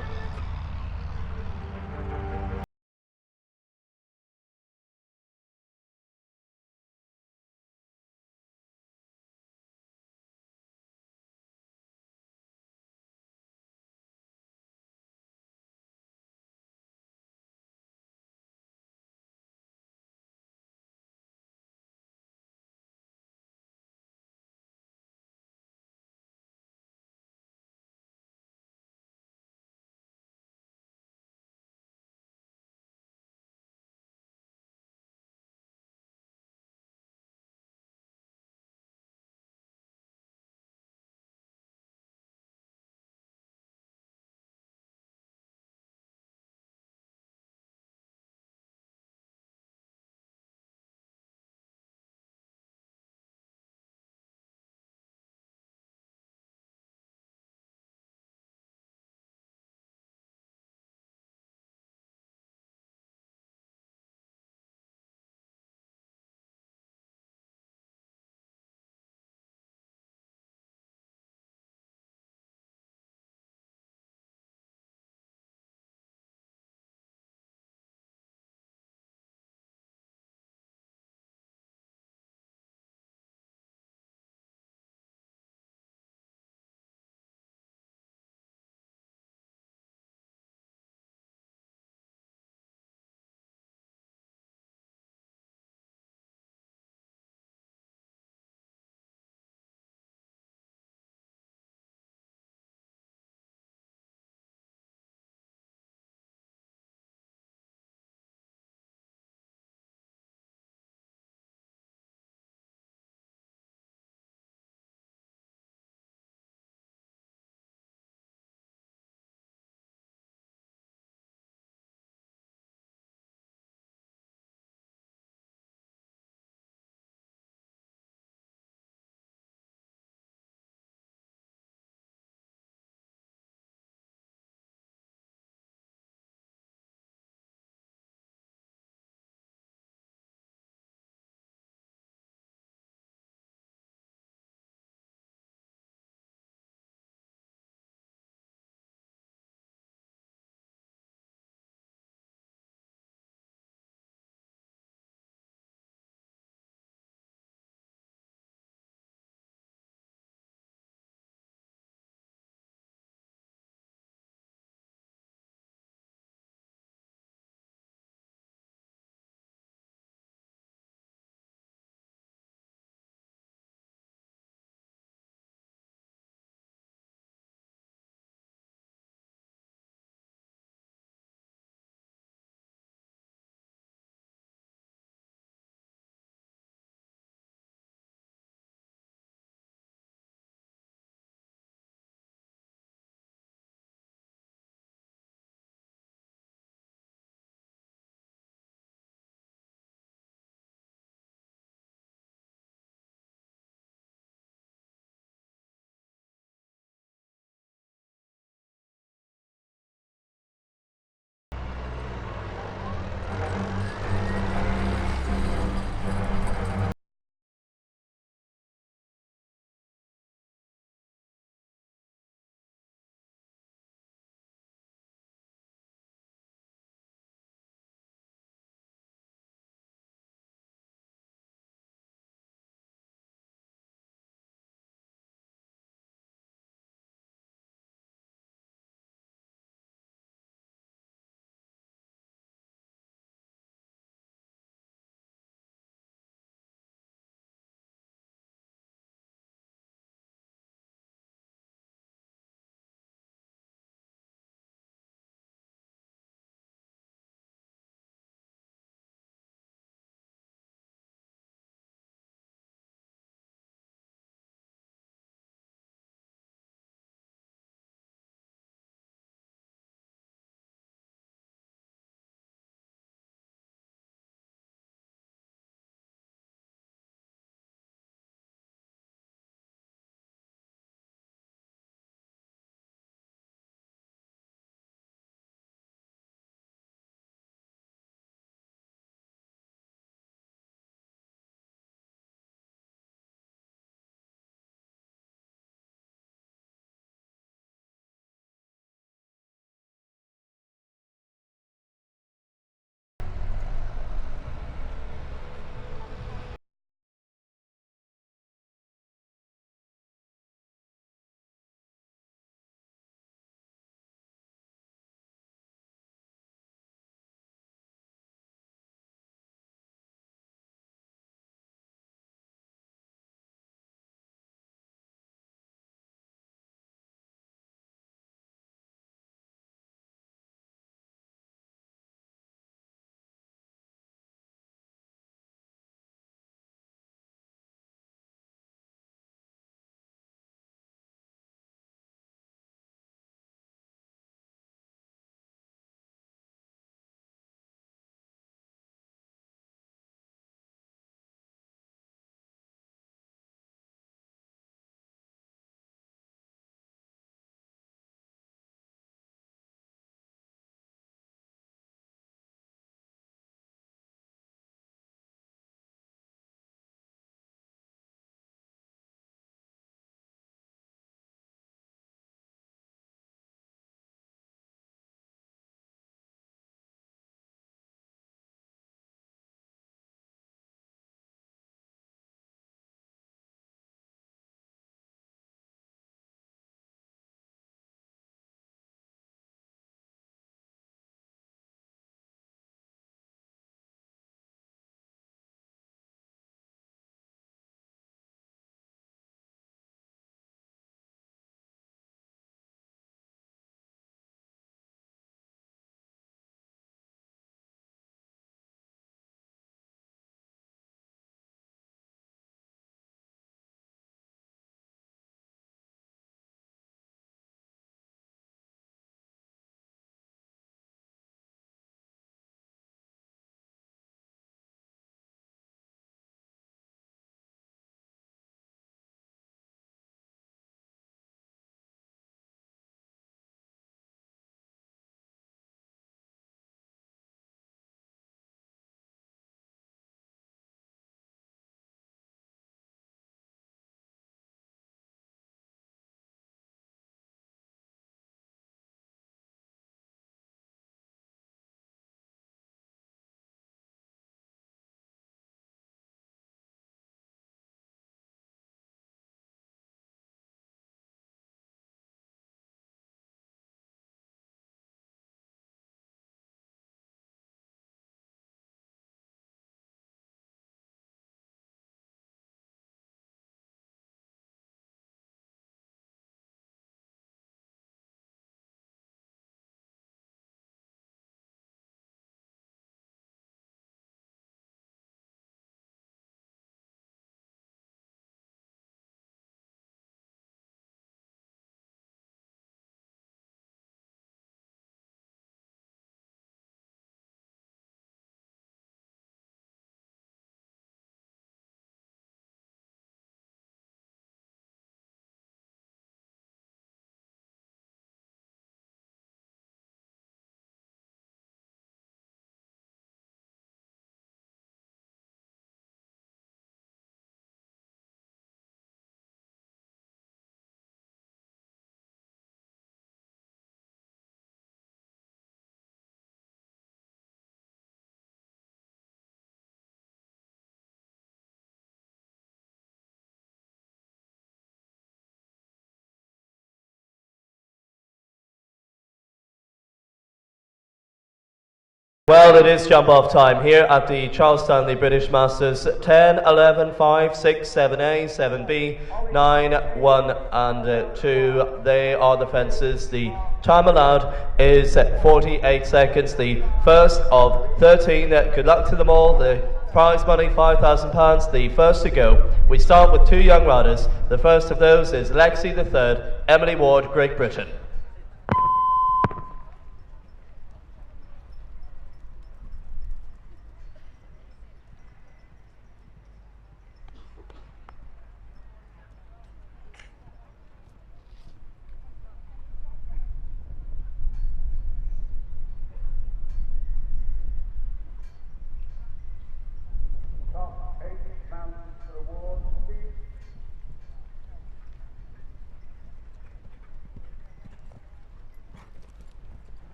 Well, it is jump off time here at the Charles Stanley British Masters. 10, 11, 5, 6, 7A, 7B, 9, 1 and 2. They are the fences. The time allowed is 48 seconds. The first of 13. Good luck to them all. The prize money £5,000. The first to go. We start with two young riders. The first of those is Lexi the third, Emily Ward, Great Britain.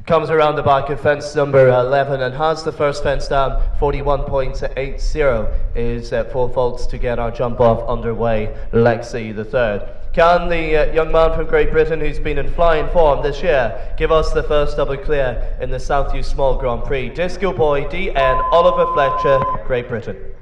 Comes around the back of fence number 11 and has the first fence down. 41.80 is 4 faults to get our jump off underway. Lexi the third. Can the young man from Great Britain, who's been in flying form this year, give us the first double clear in the South U Small Grand Prix? Disco Boy DN Oliver Fletcher, Great Britain.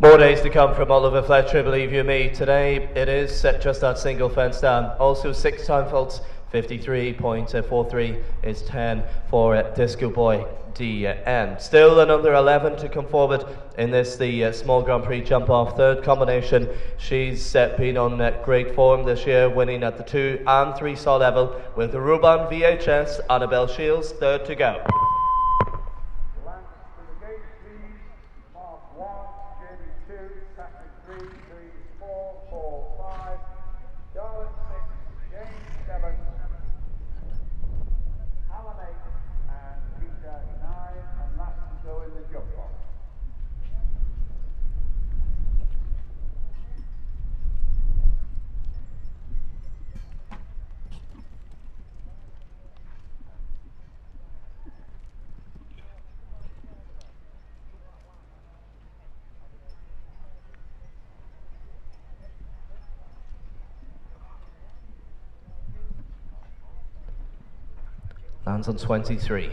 More days to come from Oliver Fletcher, believe you me. Today it is just that single fence down. Also 6 time faults, 53.43 is 10 for Disco Boy DN. Still another 11 to come forward in this, the small Grand Prix jump off third combination. She's been on great form this year, winning at the 2 and 3 saw level with Ruban VHS, Annabelle Shields, third to go. Lands on 23.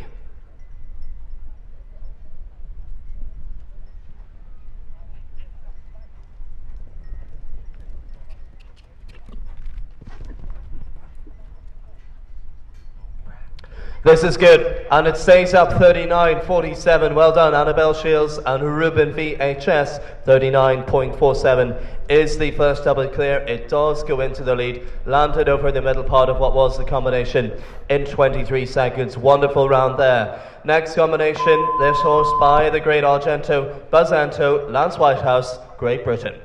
This is good, and it stays up 39.47. Well done, Annabelle Shields and Ruben VHS. 39.47 is the first double clear. It does go into the lead. Landed over the middle part of what was the combination in 23 seconds. Wonderful round there. Next combination, this horse by the great Argento, Buzzanto, Lance Whitehouse, Great Britain.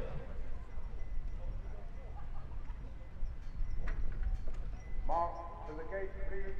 Mark to the gate, please.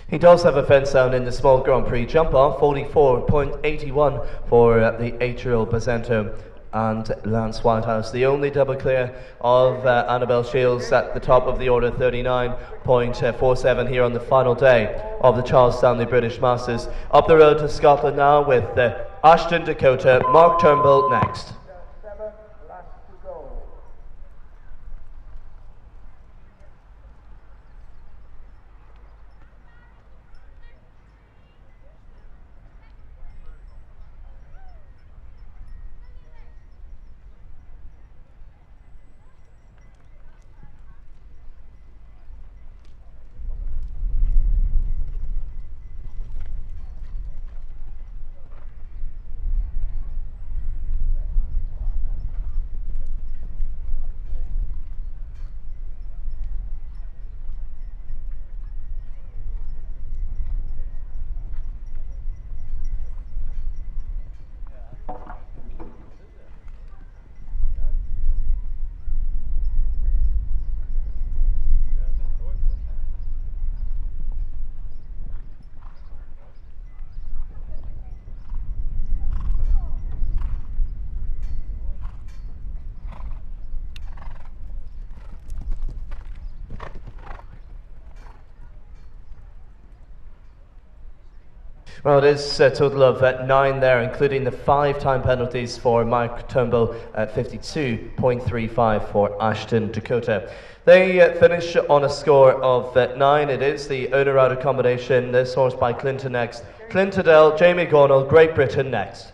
He does have a fence down in the small Grand Prix jump off, 44.81 for the 8-year-old Bazento and Lance Whitehouse. The only double clear of Annabelle Shields at the top of the order, 39.47 here on the final day of the Charles Stanley British Masters. Up the road to Scotland now with Ashton Dakota, Mark Turnbull next. Well, it is a total of 9 there, including the 5-time penalties for Mike Turnbull at 52.35 for Ashton Dakota. They finish on a score of 9. It is the owner-outer combination. This horse by Clinton next. Clintadell, Jamie Gornall, Great Britain next.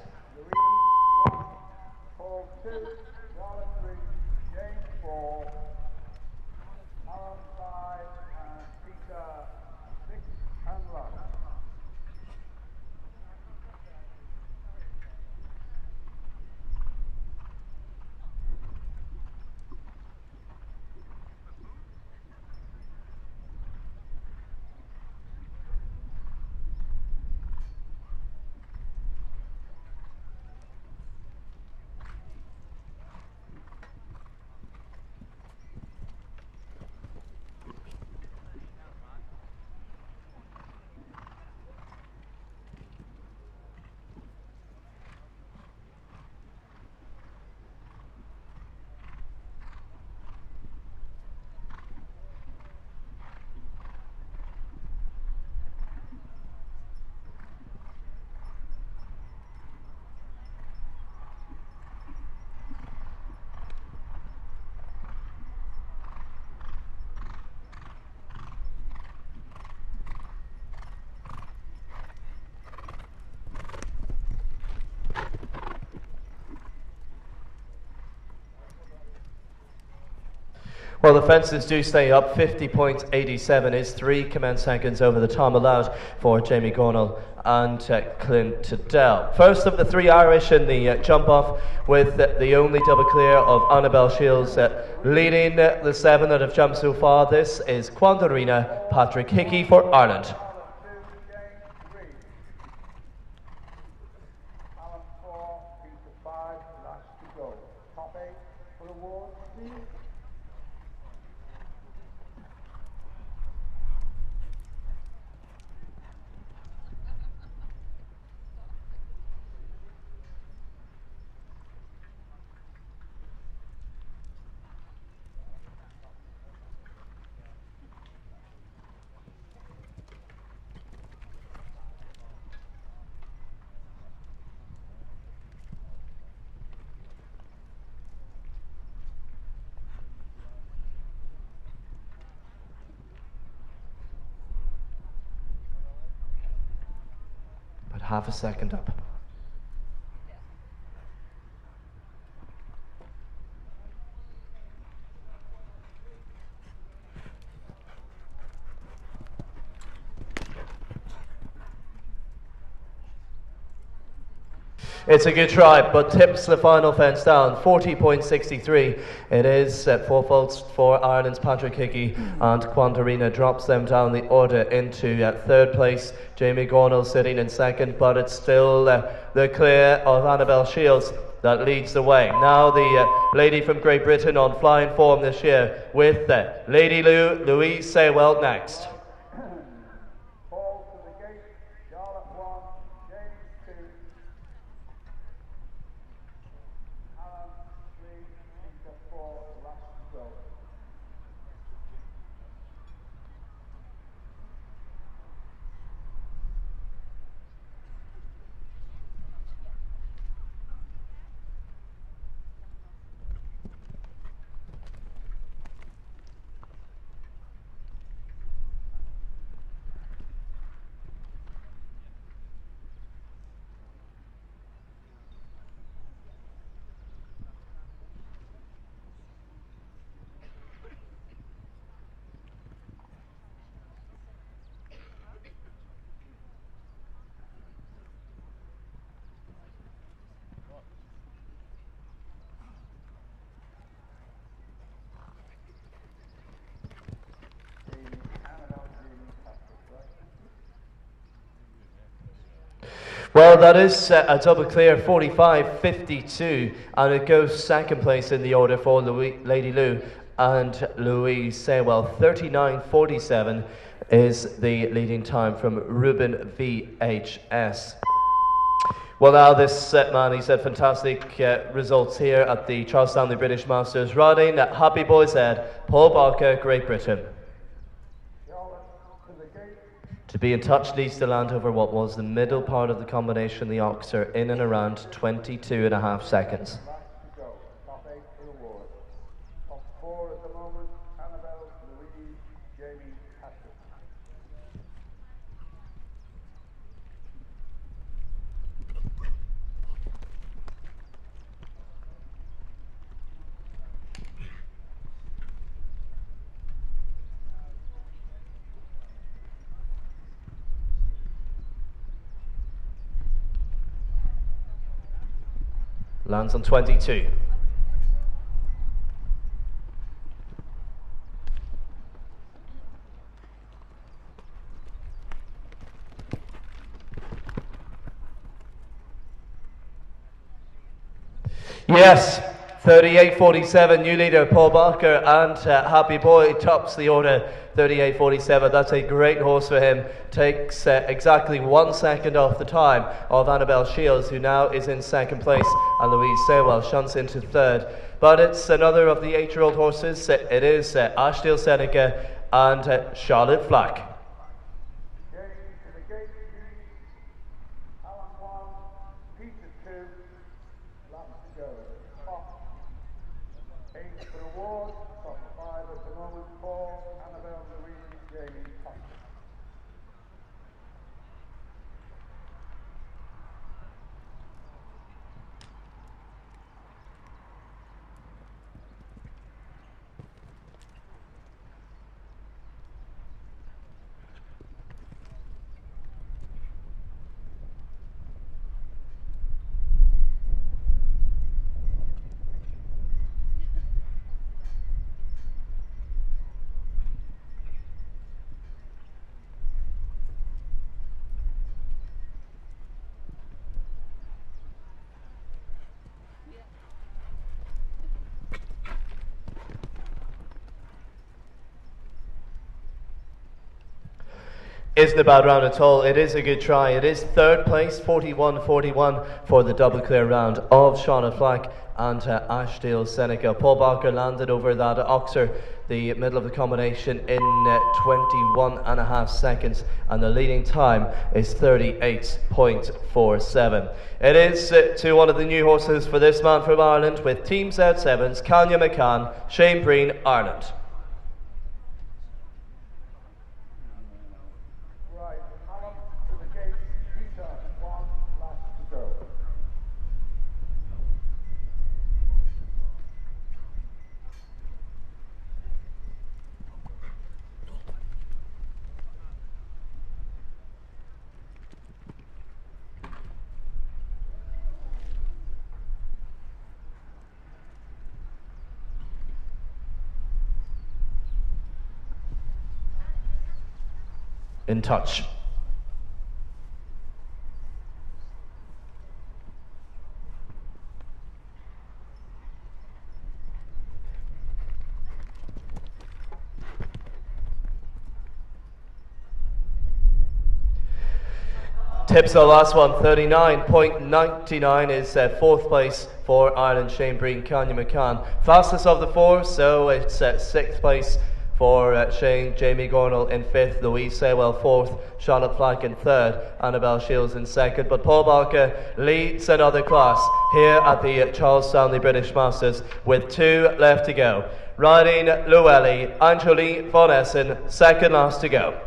Well, the fences do stay up. 50.87 is 3 command seconds over the time allowed for Jamie Gornall and Clintadell. First of the 3 Irish in the jump-off, with the only double clear of Annabelle Shields leading the 7 that have jumped so far. This is Quandarina Patrick Hickey for Ireland. Half a second up. It's a good try, but tips the final fence down, 40.63. It is 4 faults for Ireland's Patrick Hickey, and Quandarina drops them down the order into 3rd place. Jamie Gornall sitting in 2nd, but it's still the clear of Annabelle Shields that leads the way. Now the lady from Great Britain on flying form this year with Lady Louise Saywell next. 4 Well, that is a double clear, 45.52, and it goes second place in the order for Lady Lou and Louise Saywell. 39.47 is the leading time from Ruben VHS. Well, now this man, he's had fantastic results here at the Charles Stanley British Masters. Riding at Happy Boys Head, Paul Barker, Great Britain. To be in touch needs to land over what was the middle part of the combination, the Oxer, in and around 22.5 seconds. Top 8 for the award. Top 4 at the moment, Annabelle, Louise, Jamie, Patrick. Lands on 22. Yes, 38.47, new leader Paul Barker, and Happy Boy tops the order, 38.47. That's a great horse for him. Takes exactly 1 second off the time of Annabelle Shields, who now is in second place, and Louise Saywell shunts into third. But it's another of the 8-year-old horses. It is Ashdale Seneca and Charlotte Flack. Isn't a bad round at all. It is a good try. It is third place, 41.41 for the double clear round of Charlotte Flack and Ashdale Seneca. Paul Barker landed over that Oxer, the middle of the combination, in 21.5 seconds, and the leading time is 38.47. It is to one of the new horses for this man from Ireland with Team Z7's Canya McCann, Shane Breen, Ireland. In touch. Tips the last one, 39.99 is fourth place for Ireland, Shane Breen, Canya McCann. Fastest of the four, so it's sixth place for Shane, Jamie Gornall in fifth, Louise Saywell fourth, Charlotte Flack in third, Annabelle Shields in second. But Paul Barker leads another class here at the Charles Stanley British Masters with 2 left to go. Riding Llewellyn, Anjoli von Essen, second last to go.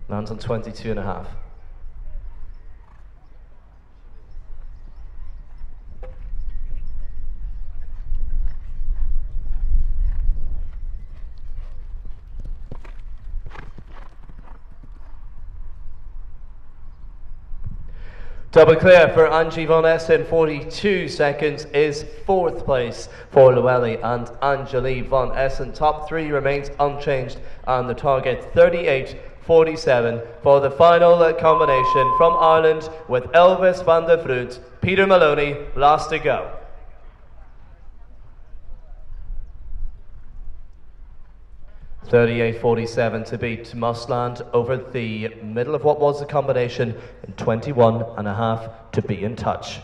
Lands on 22.5. Double clear for Angie Von Essen, 42 seconds is 4th place for Llewellyn and Angelique Von Essen. Top 3 remains unchanged and the target 38.47 for the final combination from Ireland with Elvis van der Vroet. Peter Maloney, last to go. $38.47 to beat must land over the middle of what was the combination in 21.5 to be in touch.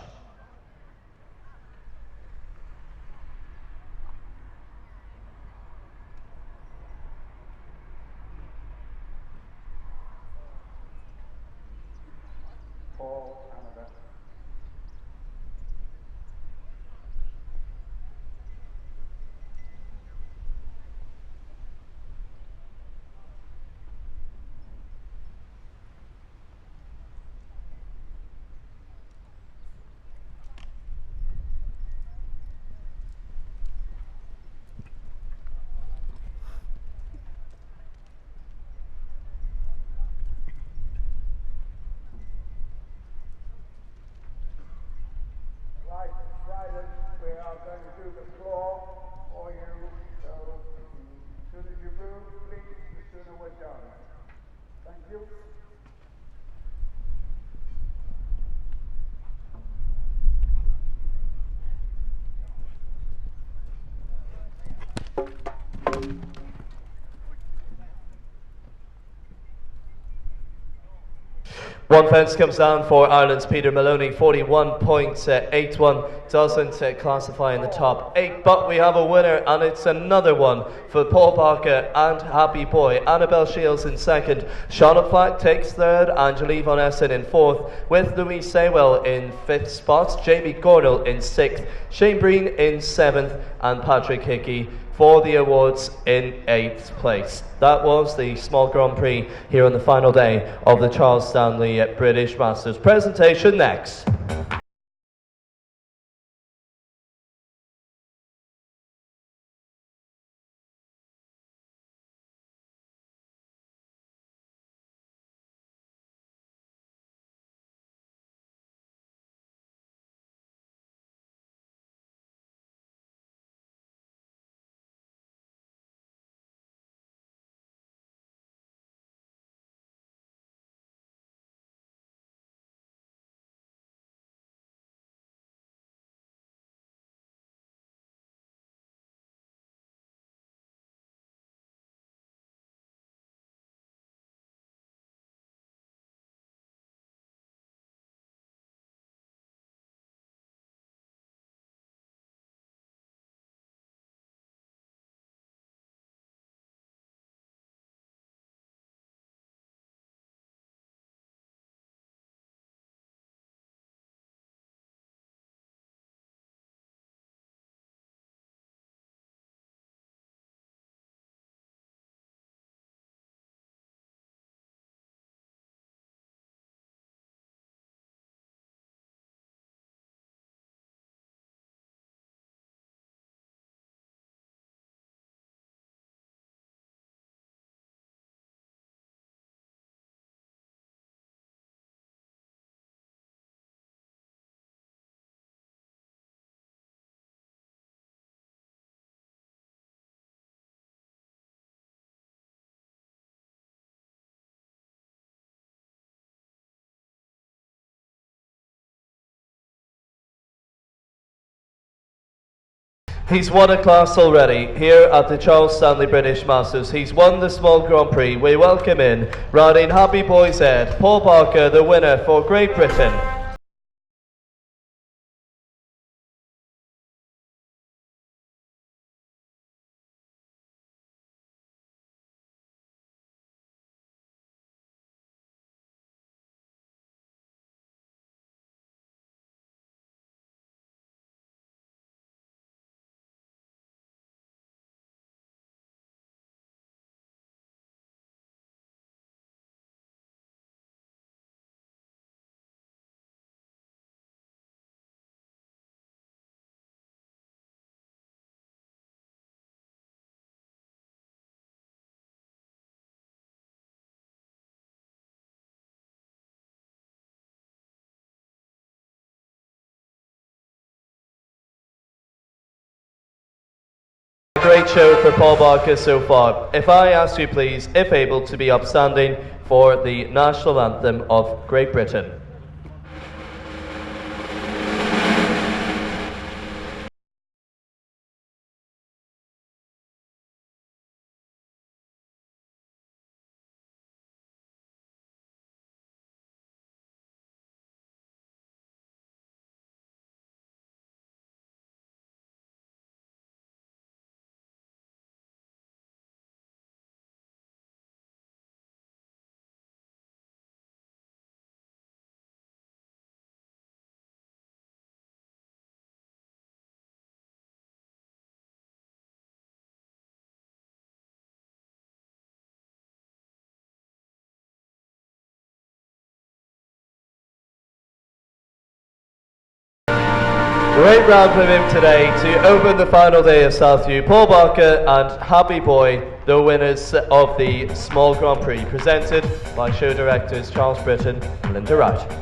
Right, riders, we are going to do the floor for you, so as soon as you move, please, the sooner we're done. Thank you. One fence comes down for Ireland's Peter Maloney, 41.81. Doesn't classify in the top 8, but we have a winner, and it's another one for Paul Barker and Happy Boy. Annabelle Shields in 2nd, Charlotte Flack takes 3rd, Angelique Von Essen in 4th, with Louise Saywell in 5th spot, Jamie Gordell in 6th, Shane Breen in 7th, and Patrick Hickey for the awards in 8th place. That was the small Grand Prix here on the final day of the Charles Stanley British Masters. Presentation next. He's won a class already here at the Charles Stanley British Masters. He's won the small Grand Prix. We welcome in, riding Happy Boy's Head, Paul Barker, the winner for Great Britain. great show for Paul Barker so far. If I ask you please, if able, to be upstanding for the national anthem of Great Britain. Great round from him today to open the final day of Southview. Paul Barker and Happy Boy, the winners of the Small Grand Prix, presented by show directors Charles Britton and Linda Wright.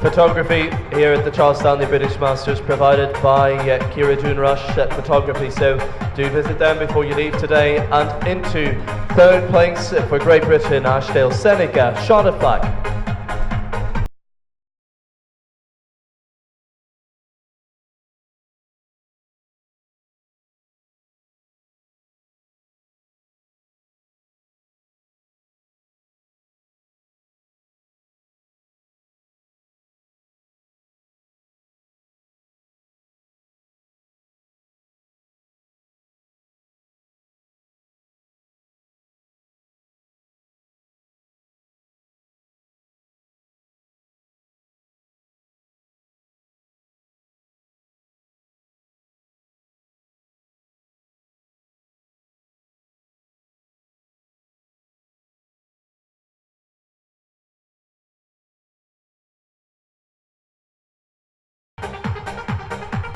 Photography here at the Charles Stanley British Masters provided by Kira Dunrush Photography, so do visit them before you leave today. And into third place for Great Britain, Ashdale Seneca, shot a flag.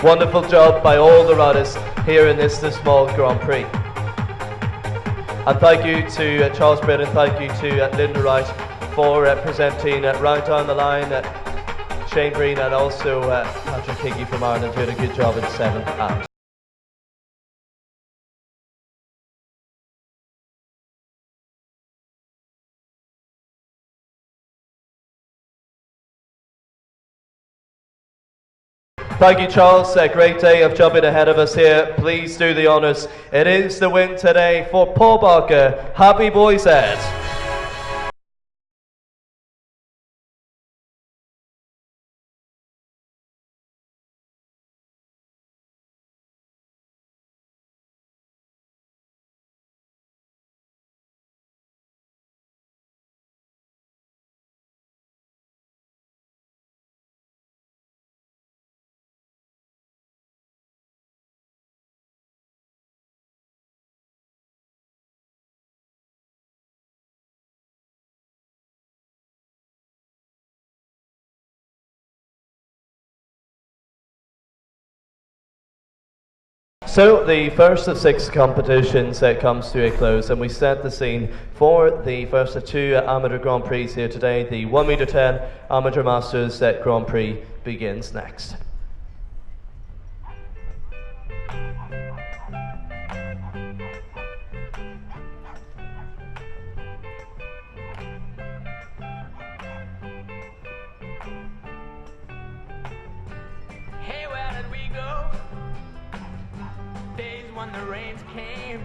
Wonderful job by all the riders here in this small Grand Prix. And thank you to Charles Britton, thank you to Linda Wright for presenting right down the line. Shane Green and also Patrick Hickey from Ireland doing a good job in 7th and thank you, Charles. A great day of jumping ahead of us here. Please do the honours. It is the win today for Paul Barker. Happy Boys Ed. So the first of 6 competitions comes to a close, and we set the scene for the first of 2 Amateur Grand Prix here today. The 1m10 Amateur Masters Grand Prix begins next. Hey, where did we go? Days when the rains came